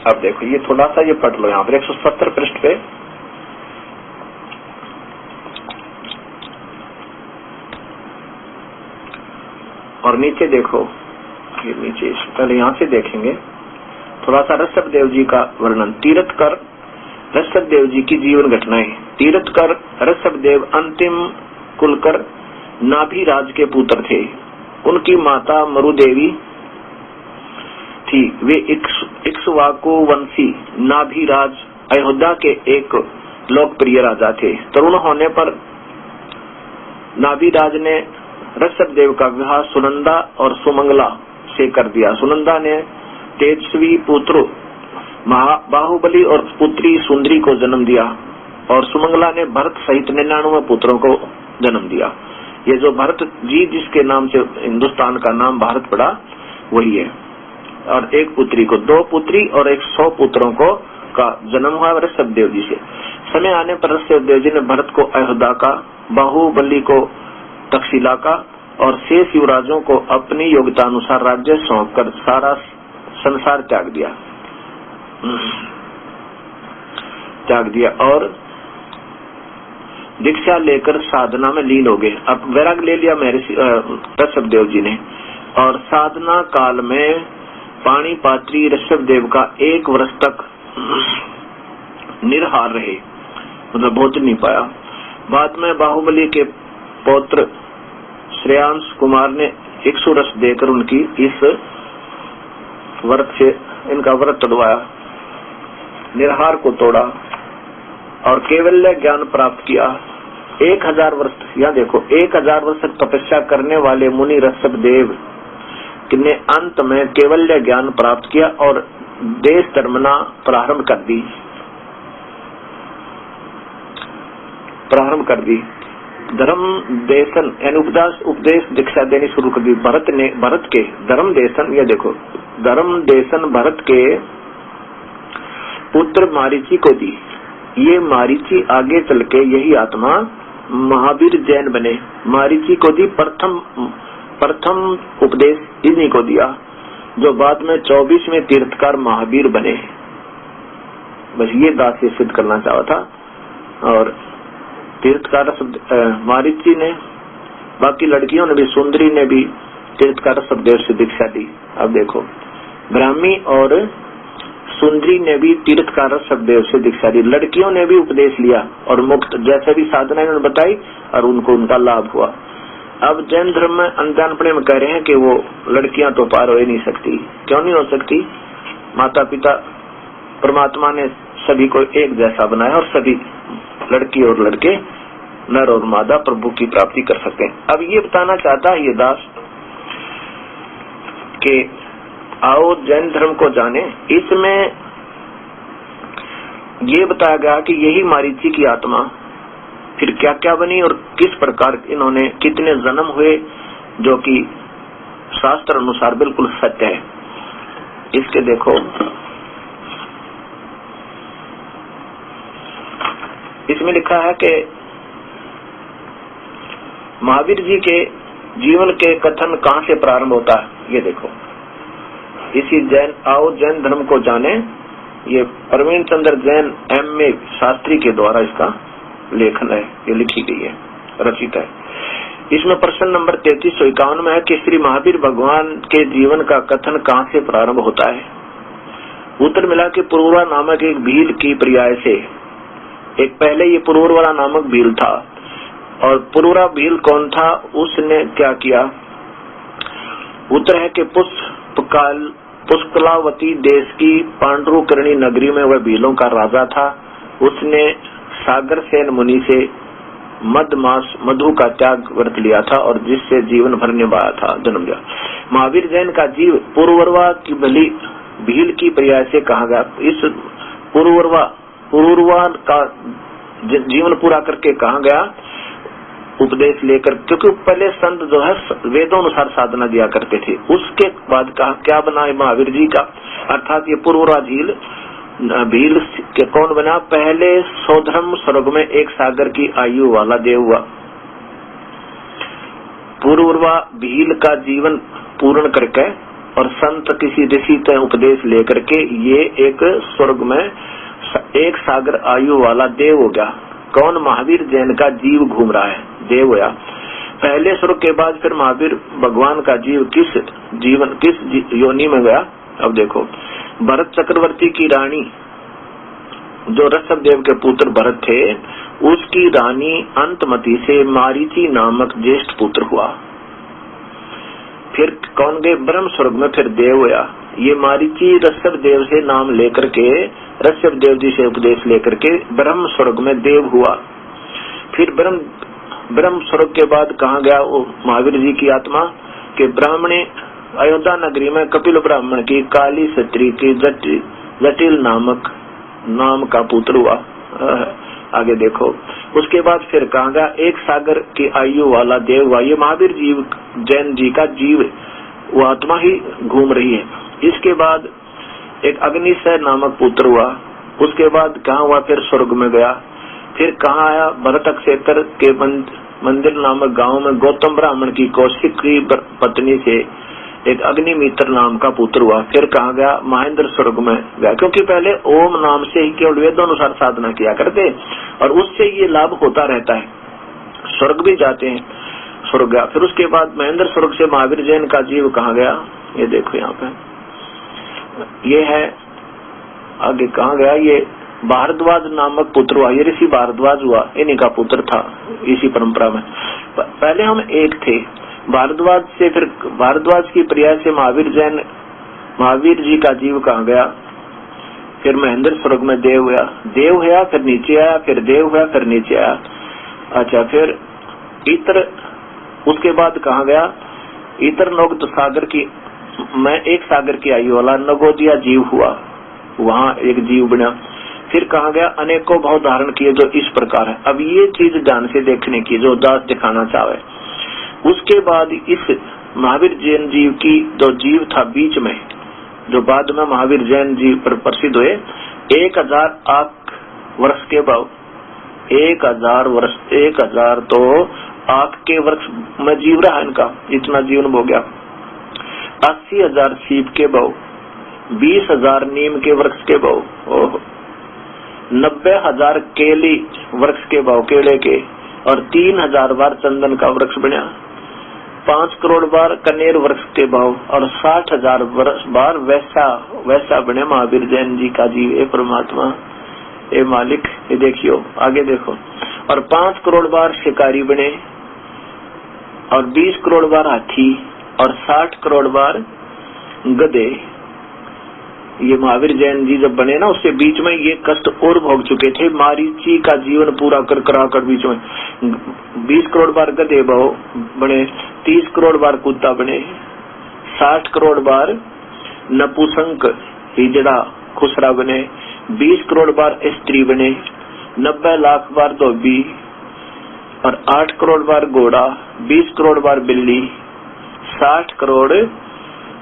अब देखो ये थोड़ा सा ये पढ़ लो यहाँ पर 170 पृष्ठ पे। और नीचे देखो, ये नीचे पहले यहाँ से देखेंगे थोड़ा सा ऋषभदेव जी का वर्णन। तीर्थकर ऋषभदेव जी की जीवन घटनाएं। तीर्थकर ऋषभदेव अंतिम कुलकर नाभिराज के पुत्र थे। उनकी माता मरुदेवी थी। वे इक्ष्वाकु वंशी नाभिराज अयोध्या के एक लोकप्रिय राजा थे। तरुण होने पर नाभिराज ने ऋषभदेव का विवाह सुनंदा और सुमंगला से कर दिया। सुनंदा ने तेजस्वी पुत्र बाहुबली और पुत्री सुंदरी को जन्म दिया, और सुमंगला ने भरत सहित 99 पुत्रों को जन्म दिया। ये जो भरत जी जिसके नाम से हिंदुस्तान का नाम भारत पड़ा वही है। और एक पुत्री को, 2 पुत्री और 100 पुत्रों को का जन्म हुआ ऋषभदेव जी से। समय आने पर ऋषभदेव जी ने भरत को अयोध्या का, बाहुबली को तक्षशिला का और शेष युवराजों को अपनी योग्यता अनुसार राज्य सौंपकर सारा संसार त्याग दिया। त्याग दिया और दीक्षा लेकर साधना में लीन हो गए। अब वैराग ले लिया महर्षि ऋषभदेव जी ने, और साधना काल में पाणिपात्री ऋषभदेव का 1 वर्ष तक निराहार रहे, मतलब भोजन नहीं पाया। बाद में बाहुबली के पौत्र श्रेयांश कुमार ने इक्षुरस देकर उनकी इस व्रत से इनका व्रत तोड़वाया, निराहार को तोड़ा और केवल्य ज्ञान प्राप्त किया। 1000 वर्ष, यहाँ देखो 1000 वर्ष तपस्या करने वाले मुनि ऋषभदेव ने अंत में केवल्य ज्ञान प्राप्त किया और देश धर्मना प्रारंभ कर दी। धर्म देशन यानी उपदेश दीक्षा देनी शुरू कर दी। भरत के धर्म देशन, ये देखो धर्म देशन भरत के पुत्र मारीची को दी। ये मारीची आगे चल के यही आत्मा महावीर जैन बने। मारीची को दी प्रथम उपदेश इन्हीं को दिया, जो बाद में 24वें तीर्थकार महावीर बने। बस ये दास से सिद्ध करना चाहा था। और तीर्थकार मारीची ने, बाकी लड़कियों ने भी, सुंदरी ने भी तीर्थकार ऋषभदेव से दीक्षा दी। अब देखो ब्राह्मी और सुंदरी ने भी तीर्थकार ऋषभदेव से दीक्षा दी। लड़कियों ने भी उपदेश लिया और मुक्त जैसे भी साधना इन्होंने बताई और उनको उनका लाभ हुआ। अब जैन धर्म में अनजानपने में कह रहे हैं कि वो लड़कियां तो पार हो ही नहीं सकती। क्यों नहीं हो सकती? माता पिता परमात्मा ने सभी को एक जैसा बनाया और सभी लड़की और लड़के, नर और मादा प्रभु की प्राप्ति कर सकते हैं। अब ये बताना चाहता है ये दास कि आओ जैन धर्म को जाने। इसमें ये बताया गया कि यही मारीची की आत्मा फिर क्या क्या बनी और किस प्रकार इन्होंने कितने जन्म हुए, जो कि शास्त्र अनुसार बिल्कुल सत्य है। इसके देखो इसमें लिखा है कि महावीर जी के जीवन के कथन कहां से प्रारंभ होता है। ये देखो इसी आओ जैन धर्म को जाने, ये प्रवीण चंद्र जैन M.A. शास्त्री के द्वारा इसका लेखन है, ये लिखी गई है, रचित है। इसमें प्रश्न नंबर 3351 में है कि श्री महावीर भगवान के जीवन का कथन कहां से प्रारंभ होता है। उत्तर मिला कि पुरूरा नामक एक भील की पर्याय से। एक पहले ये पुरूरा नामक भील था, और पुरूरा भील कौन था, उसने क्या किया। उत्तर है कि पुष्कलावती देश की पांडुकर्णी नगरी में वह भीलों का राजा था। उसने सागर सेन मुनि से मधमास मधु का त्याग व्रत लिया था और जिससे जीवन भर निभाया था, जन्म लिया। महावीर जैन का जीव पुरूरवा की भील की पर्याय से कहा गया। इस पुरूरवा का जीवन पूरा करके कहा गया उपदेश लेकर, क्योंकि पहले संत जो है वेदों अनुसार साधना दिया करते थे। उसके बाद कहा क्या बना महावीर जी का, अर्थात ये पुरूरवा भील के कौन बना। पहले सौधर्म स्वर्ग में एक सागर की आयु वाला देव हुआ। पुरूरवा भील का जीवन पूर्ण करके और संत किसी ऋषि से उपदेश लेकर के ये एक स्वर्ग में एक सागर आयु वाला देव हो गया। कौन? महावीर जैन का जीव घूम रहा है, देव होया। पहले स्वर्ग के बाद फिर महावीर भगवान का जीव किस योनि में गया। अब देखो भरत चक्रवर्ती की रानी, जो ऋषभदेव के पुत्र भरत थे, उसकी रानी अंतमती से मारीची नामक ज्येष्ठ पुत्र हुआ। फिर कौन गए? ब्रह्म स्वर्ग में फिर देव होया। ये मारीची ऋषभदेव से नाम लेकर के, ऋषभदेव जी से उपदेश लेकर के ब्रह्म स्वर्ग में देव हुआ। फिर ब्रह्म स्वर्ग के बाद कहाँ गया वो महावीर जी की आत्मा के ब्राह्मणी अयोध्या नगरी में कपिल ब्राह्मण की काली क्षत्रि की जटिल नाम का पुत्र हुआ। आगे देखो उसके बाद फिर कहा गया एक सागर की आयु वाला देव हुआ। ये महावीर जीव जैन जी का जीव वो आत्मा ही घूम रही है। इसके बाद एक अग्निशय नामक पुत्र हुआ। उसके बाद कहाँ हुआ? फिर स्वर्ग में गया। फिर कहाँ आया? भरत क्षेत्र के मंदिर नामक गांव में गौतम ब्राह्मण की कौशिक की पत्नी से एक अग्निमित्र नाम का पुत्र हुआ। फिर कहा गया महेंद्र स्वर्ग में गया, क्योंकि पहले ओम नाम से ही केवल वेदानुसार साधना किया करते और उससे ये लाभ होता रहता है, स्वर्ग भी जाते हैं, स्वर्ग गया। फिर उसके बाद महेंद्र स्वर्ग से महावीर जैन का जीव कहा गया, ये देखो यहाँ पे, ये है आगे कहा गया, ये भारद्वाज नामक पुत्र हुआ, ये ऋषि भारद्वाज हुआ, इन्हीं का पुत्र था इसी परंपरा में। पहले हम एक थे, भारद्वाज से फिर भारद्वाज की प्रिया से महावीर जी का जीव कहा गया। फिर महेंद्र स्वर्ग में देव हुआ, फिर नीचे आया, फिर देव हुआ, फिर नीचे आया। अच्छा, फिर इतर, उसके बाद कहा गया इतर नोग तो सागर की, मैं एक सागर की आयु वाला नगोदिया जीव हुआ, वहाँ एक जीव बना। फिर कहा गया अनेकों भाव धारण किए जो इस प्रकार है। अब ये चीज ध्यान से देखने की जो दास दिखाना चाहे। उसके बाद इस महावीर जैन जीव की जो जीव था बीच में, जो बाद में महावीर जैन जी पर प्रसिद्ध हुए, 1000 आक वर्ष के भाव, 1000 वर्ष, 1000 तो आक के वर्ष में जीव रहा इनका, इतना जीवन हो गया। 80,000 सीप के भाव, 20,000 नीम के वृक्ष के भाव, 90,000 केली वृक्ष के भाव केले के, और 3,000 बार चंदन का वृक्ष बना, 5 करोड़ बार कनेर वृक्ष के भाव, और 60,000 बार वैसा बने महावीर जैन जी का जीव। ए परमात्मा, ए मालिक, ये देखियो आगे देखो। और 5 करोड़ बार शिकारी बने, और 20 करोड़ बार हाथी, और 60 करोड़ बार गधे। ये महावीर जैन जी जब बने ना, उससे बीच में ये कष्ट और भोग चुके थे, मारीची का जीवन पूरा कर बीच में 20 करोड़ बार गधे बने, 30 करोड़ बार कुत्ता बने, 60 करोड़ बार नपुसंक हिजड़ा खुसरा बने, 20 करोड़ बार स्त्री बने, 90 लाख बार धोबी, और 8 करोड़ बार घोड़ा, 20 करोड़ बार बिल्ली,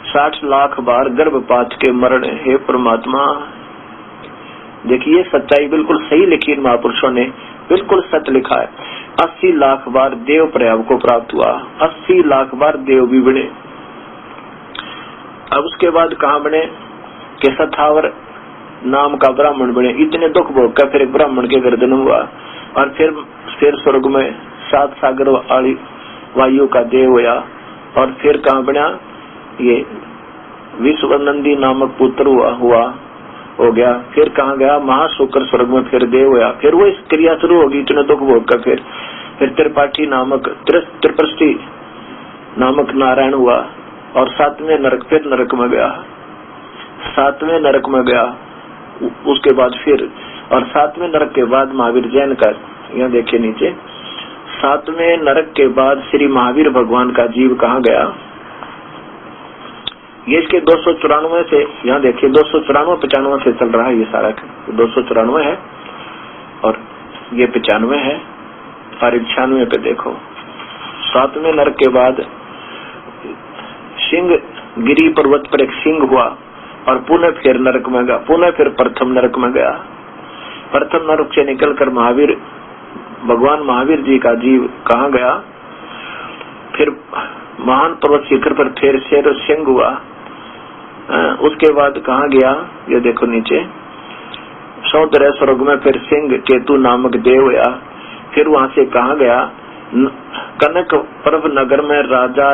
60 लाख बार गर्भपात के मरण। हे परमात्मा, देखिए सच्चाई बिल्कुल सही लिखी महापुरुषों ने, बिल्कुल सच लिखा है। 80 लाख बार देव प्रयाग को प्राप्त हुआ, 80 लाख बार देव भी बने। अब उसके बाद कहाँ बने कि सथावर नाम का ब्राह्मण बने, इतने दुख भोग कर फिर एक ब्राह्मण के घर जन्म हुआ। और फिर स्वर्ग में 7 सागर वाली वायु का देव हुआ। और फिर कहाँ बना, ये विश्वनंदी नामक पुत्र हुआ हो गया। फिर कहाँ गया, महाशुक्र स्वर्ग में फिर देव हुआ। फिर वो इस क्रिया शुरू होगी, इतने दुख भोग कर फिर त्रिपाठी नामक त्रिपृष्टि नामक नारायण हुआ। और 7वें नरक, फिर नरक में गया, 7वें नरक में गया। उसके बाद फिर, और 7वें नरक के बाद महावीर जैन का, यहाँ देखिए नीचे, 7वें नरक के बाद श्री महावीर भगवान का जीव कहाँ गया। ये इसके 294 से, यहाँ देखिए 294-95 से चल रहा है ये सारा, 294 है और ये 95 है और 96 पे देखो। 7वें नरक के बाद सिंह गिरी पर्वत पर एक सिंह हुआ और पुनः फिर नरक में गया, पुनः फिर प्रथम नरक में गया। प्रथम नरक से निकलकर भगवान महावीर जी का जीव कहाँ गया। फिर महान पर्वत शिखर पर फिर शेर सिंह हुआ। उसके बाद कहाँ गया, ये देखो नीचे, 100 स्वर्ग में फिर सिंह केतु नामक देव हुआ। फिर वहां से कहाँ गया, कनक पर्व नगर में राजा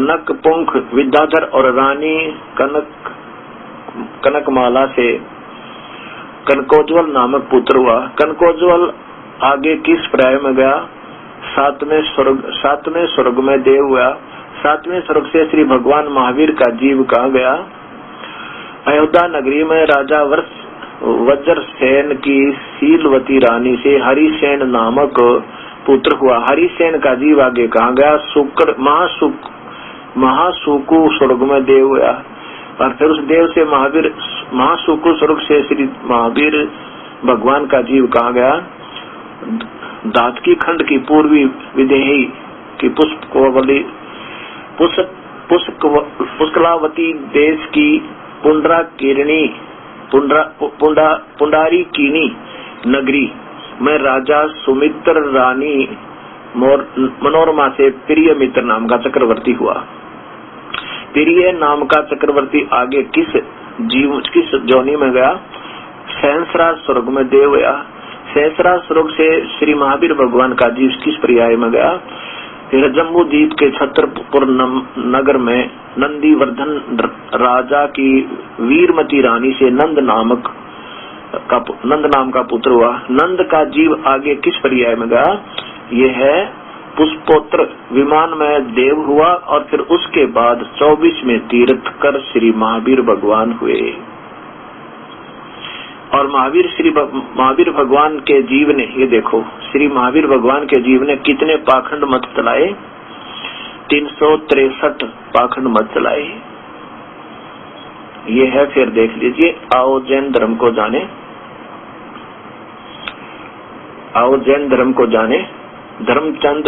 नकपुंख विद्याधर और रानी कनकमाला से कनकोज्वल नामक पुत्र हुआ। कनकोज्वल आगे किस पर्याय में गया, 7वें स्वर्ग में देव हुआ। 7वें स्वर्ग से श्री भगवान महावीर का जीव कहाँ गया। अयोध्या नगरी में राजा वज्रसेन की शीलवती रानी से हरिसेन नामक पुत्र हुआ। हरिसेन का जीव आगे कहाँ गया, महासुकु स्वर्ग में देव हुआ। और फिर उस देव से महासुकु स्वर्ग से श्री महावीर भगवान का जीव कहाँ गया। दातकी खंड की पूर्वी विदेही की पुष्कलावती देश की पुंडारी कीनी नगरी में राजा सुमित्र रानी मनोरमा से प्रिय मित्र नाम का चक्रवर्ती हुआ। प्रिय नाम का चक्रवर्ती आगे किस जोनी में गया? सहस्रार स्वर्ग में देव गया। सहस्रार स्वर्ग से श्री महावीर भगवान का जीव किस पर्याय में गया? फिर जम्बू द्वीप के छत्रपुर नगर में नंदीवर्धन राजा की वीरमती रानी से नंद नाम का पुत्र हुआ। नंद का जीव आगे किस पर्याय में गया? ये है पुष्पोत्र विमान में देव हुआ और फिर उसके बाद 24 में तीर्थ कर श्री महावीर भगवान हुए। और महावीर भगवान के जीव ने, ये देखो, श्री महावीर भगवान के जीव ने कितने पाखंड मत चलाए? 363 पाखंड मत चलाए। ये है, फिर देख लीजिए। आओ जैन धर्म को जाने, आओ जैन धर्म को जाने। धर्मचंद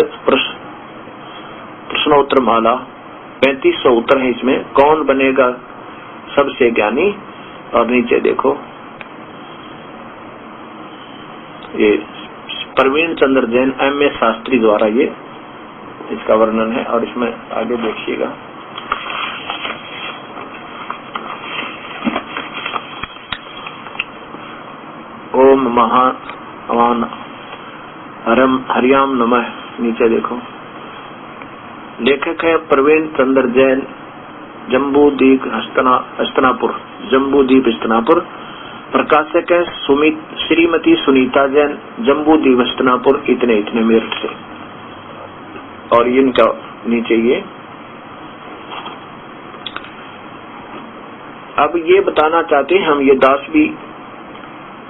प्रश्नोत्तर माला 3500 उत्तर है इसमें। कौन बनेगा सबसे ज्ञानी? और नीचे देखो, ये प्रवीण चंद्र जैन M.A. शास्त्री द्वारा ये इसका वर्णन है। और इसमें आगे देखिएगा, ओम महान हरियाम नमः। नीचे देखो, लेखक है प्रवीण चंद्र जैन, जम्बूद्वीप हस्तनापुर। प्रकाशक है श्रीमती सुनीता जैन, जम्बूद्वीप हस्तनापुर, इतने मेरठ से। और इनका नीचे ये, अब ये बताना चाहते हैं हम, ये दास भी,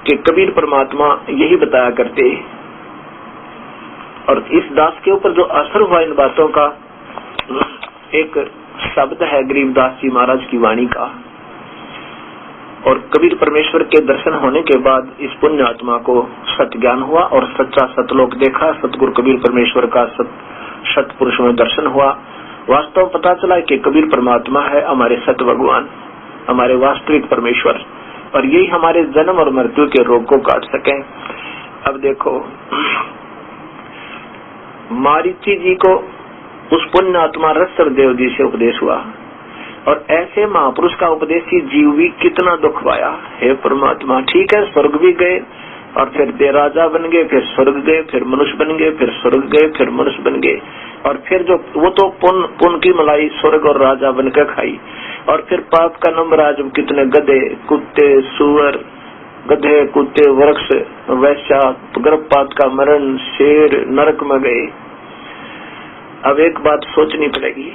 कि कबीर परमात्मा यही बताया करते। और इस दास के ऊपर जो असर हुआ इन बातों का, एक शब्द है गरीबदास जी महाराज की वाणी का। और कबीर परमेश्वर के दर्शन होने के बाद इस पुण्य आत्मा को सत ज्ञान हुआ और सच्चा सतलोक देखा। सतगुरु कबीर परमेश्वर का सत पुरुष में दर्शन हुआ। वास्तव पता चला कि कबीर परमात्मा है हमारे सत भगवान, हमारे वास्तविक परमेश्वर, और यही हमारे जन्म और मृत्यु के रोग को काट सके। अब देखो, मारीची जी को उस पुण्य आत्मा रसर देव जी से उपदेश हुआ, और ऐसे महापुरुष का उपदेशी जीव भी कितना दुख पाया। हे परमात्मा, ठीक है, स्वर्ग भी गए और फिर दे राजा बन गए, फिर स्वर्ग गए, फिर मनुष्य बन गए, फिर स्वर्ग गए, फिर मनुष्य बन गए, और फिर जो वो तो पुण्य की मलाई स्वर्ग और राजा बनकर खाई। और फिर पाप का नंबर आज कितने गधे, कुत्ते, सुअर, गधे, कुत्ते, वृक्ष, वैश्या, गर्भपात का मरण, शेर, नरक में गए। अब एक बात सोचनी पड़ेगी,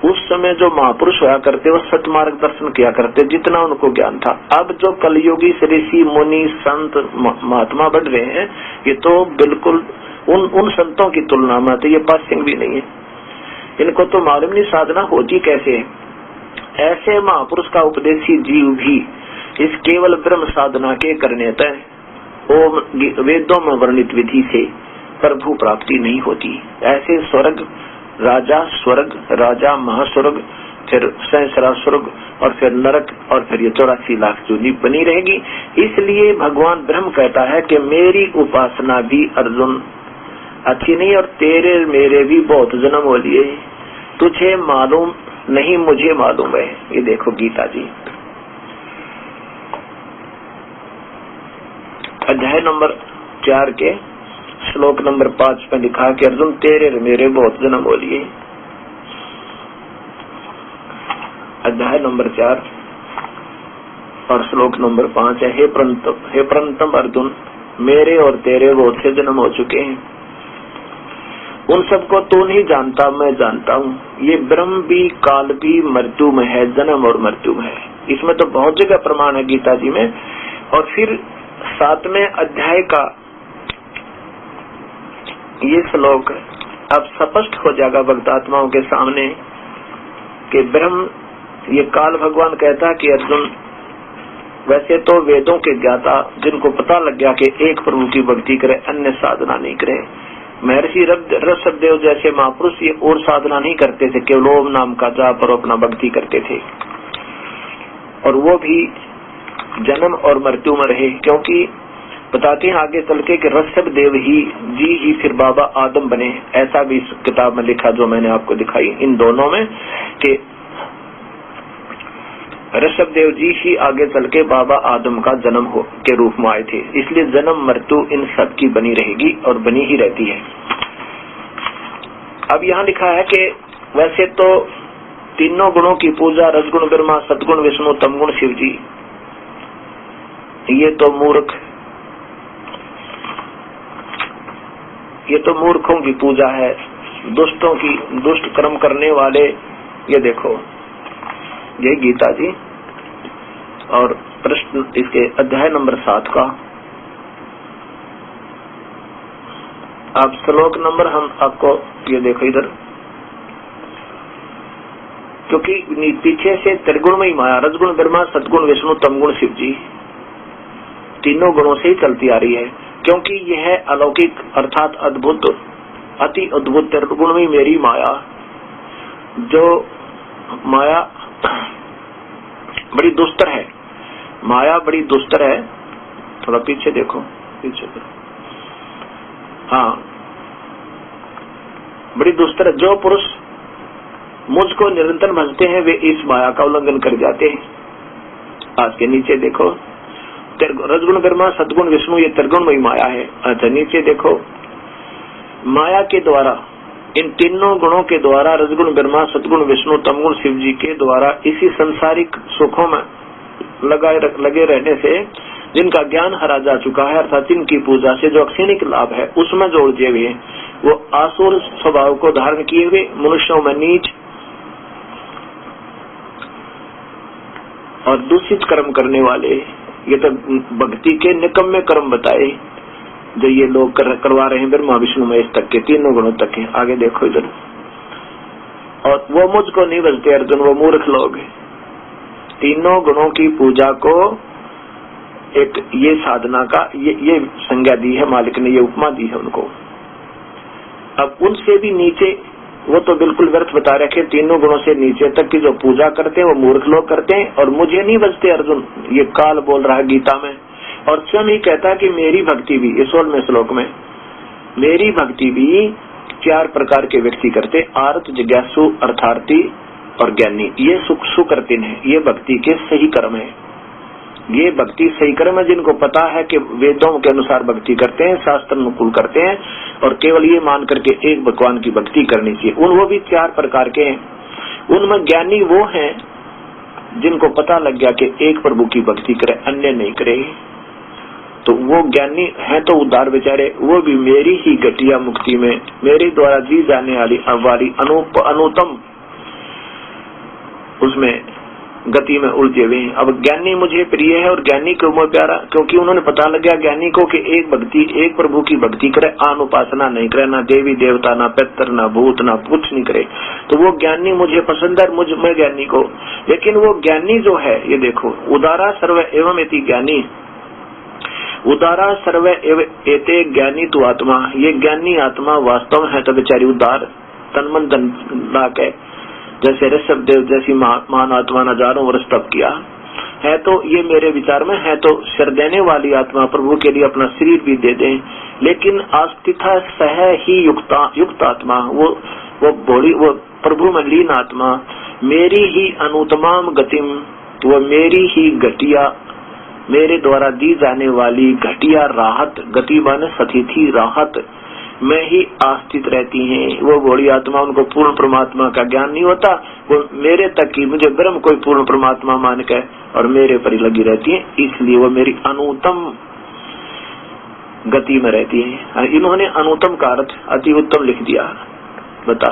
उस समय जो महापुरुष हुआ करते वो सतमार्ग दर्शन किया करते जितना उनको ज्ञान था। अब जो कलयुगी ऋषि मुनि संत महात्मा बढ़ रहे हैं, ये तो बिल्कुल उन संतों की तुलना में तो ये पासिंग भी नहीं है। इनको तो मालूम नहीं साधना होती कैसे है। ऐसे महापुरुष का उपदेशी जीव भी इस केवल ब्रह्म साधना के करने तय ओम वेदों में वर्णित विधि से प्रभु प्राप्ति नहीं होती। ऐसे स्वर्ग राजा महास्वर्ग, फिर सहस्रार स्वर्ग, और फिर नरक, और फिर ये 84 लाख जूनी बनी रहेगी। इसलिए भगवान ब्रह्म कहता है कि मेरी उपासना भी अर्जुन अच्छी नहीं, और तेरे मेरे भी बहुत जन्म हो लिए, तुझे मालूम नहीं मुझे मालूम है। ये देखो गीता जी अध्याय नंबर 4 के श्लोक नंबर 5 में लिखा कि अर्जुन तेरे मेरे बहुत जन्म हो लिए। अध्याय नंबर 4 और श्लोक नंबर 5 है, हे परंतम अर्जुन, मेरे और तेरे बहुत से जन्म हो चुके हैं, उन सबको तू नहीं जानता, मैं जानता हूँ। ये ब्रह्म भी काल भी मृत्यु में है, जन्म और मृत्यु में है। इसमें तो बहुत जगह प्रमाण है गीता जी में। और फिर 7वें अध्याय का ये श्लोक अब स्पष्ट हो जाएगा भक्तात्माओं के सामने कि ब्रह्म, ये काल भगवान कहता है कि अर्जुन, वैसे तो वेदों के ज्ञाता जिनको पता लग गया कि एक प्रभु की भक्ति करे, अन्य साधना नहीं करे। महर्षि ऋषभदेव जैसे महापुरुष ये और साधना नहीं करते थे, केवल ओम नाम का जाप और अपना भक्ति करते थे, और वो भी जन्म और मृत्यु में रहे। क्योंकि बताते हैं आगे चल के कि ऋषभ देव ही फिर बाबा आदम बने। ऐसा भी इस किताब में लिखा जो मैंने आपको दिखाई इन दोनों में कि ऋषभ देव जी ही आगे चल के बाबा आदम का जन्म के रूप में आए थे। इसलिए जन्म मृत्यु इन सब की बनी रहेगी और बनी ही रहती है। अब यहाँ लिखा है कि वैसे तो तीनों गुणों की पूजा रजगुण ब्रह्मा, सदगुण विष्णु, तमगुण शिव जी, ये तो मूर्खों की पूजा है, दुष्टों की, दुष्ट कर्म करने वाले। ये देखो ये गीता जी और प्रश्न इसके अध्याय नंबर 7 का आप श्लोक नंबर हम आपको ये देखो इधर, क्योंकि पीछे से त्रिगुणमयी माया रजगुण ब्रह्मा, सदगुण विष्णु, तमगुण शिव जी तीनों गुणों से ही चलती आ रही है। क्योंकि यह अलौकिक अर्थात अद्भुत, अति अद्भुत त्रिगुणमयी मेरी माया, जो माया बड़ी दुस्तर है, माया बड़ी दुस्तर है। थोड़ा पीछे देखो, पीछे करो, हाँ बड़ी दुस्तर है। जो पुरुष मुझको निरंतर भजते हैं वे इस माया का उल्लंघन कर जाते हैं। आज के नीचे देखो रजगुण ब्रह्मा, सदगुण विष्णु, ये त्रिगुणमयी माया है। अच्छा नीचे देखो, माया के द्वारा, इन तीनों गुणों के द्वारा, रजगुण ब्रह्मा, सदगुण विष्णु, तमगुण शिव जी के द्वारा इसी संसारिक सुखों में लगे रहने से जिनका ज्ञान हरा जा चुका है, अर्थात जिनकी पूजा से जो अक्षणिक लाभ है उसमें जो उलझे हुए हैं, वो आसुर स्वभाव को धारण किए हुए मनुष्यों में नीच और दूषित कर्म करने वाले, ये तो भक्ति के निकम्मे कर्म बताए जो ये लोग करवा रहे हैं ब्रह्मा विष्णु महेश तक के, तीनों गुणों तक के। आगे देखो इधर, और वो मुझको नहीं भजते अर्जुन, वो मूर्ख लोग हैं। तीनों गुणों की पूजा को एक ये साधना का ये संज्ञा दी है मालिक ने, ये उपमा दी है उनको। अब उनसे भी नीचे वो तो बिल्कुल व्यर्थ बता रखे, तीनों गुणों से नीचे तक की जो पूजा करते हैं वो मूर्ख लोग करते हैं, और मुझे नहीं बजते अर्जुन, ये काल बोल रहा है गीता में। और स्वयं ही कहता है कि मेरी भक्ति भी, इस 16वें श्लोक में, मेरी भक्ति भी 4 प्रकार के व्यक्ति करते, आर्त, जिज्ञासु, अर्थार्थी और ज्ञानी। ये सुकृतिन है, ये भक्ति के सही कर्म है। ये भक्ति सही कर्म है जिनको पता है कि वेदों के अनुसार भक्ति करते हैं, शास्त्र अनुकूल करते हैं, और केवल ये मान करके एक भगवान की भक्ति करनी चाहिए। वो भी 4 प्रकार के हैं। उनमें ज्ञानी वो हैं जिनको पता लग गया कि एक प्रभु की भक्ति करे, अन्य नहीं करे, तो वो ज्ञानी है तो उद्धार बेचारे, वो भी मेरी ही घटिया मुक्ति में, मेरे द्वारा दी जाने वाली अनुतम उसमें गति में उलझे हुए हैं। अब ज्ञानी मुझे प्रिय है और ज्ञानी क्यों मुझे प्यारा, क्योंकि उन्होंने पता लग गया ज्ञानी को कि एक भक्ति, एक प्रभु की भक्ति करे, आन उपासना नहीं करे, ना देवी देवता, ना पितर, ना भूत, ना कुछ नहीं करे, तो वो ज्ञानी मुझे पसंद है, मैं ज्ञानी को। लेकिन वो ज्ञानी जो है, ये देखो, उदारा सर्व एवं इति ज्ञानी, उदारा सर्व एते ज्ञानी तु आत्मा, ये ज्ञानी आत्मा वास्तव में है तो बेचारी उदार, तन मन धन ला के, जैसे ऋषभ देव जैसी महान आत्मा ने हजारों वर्ष तप किया है, तो ये मेरे विचार में है तो शर देने वाली आत्मा, प्रभु के लिए अपना शरीर भी दे दें। लेकिन आस्थिता सह ही युक्त आत्मा, वो भोली, वो प्रभु में लीन आत्मा, मेरी ही अनुतमाम गतिम, वो मेरी ही घटिया, मेरे द्वारा दी जाने वाली घटिया राहत, गति माने सतिथि राहत में ही आस्थित रहती हैं। वो बड़ी आत्मा, उनको पूर्ण परमात्मा का ज्ञान नहीं होता, वो मेरे तक ही, मुझे ब्रह्म कोई पूर्ण परमात्मा मान के और मेरे पर ही लगी रहती है, इसलिए वो मेरी अनुत्तम गति में रहती है। इन्होंने अनुत्तम का अर्थ अति उत्तम लिख दिया। बता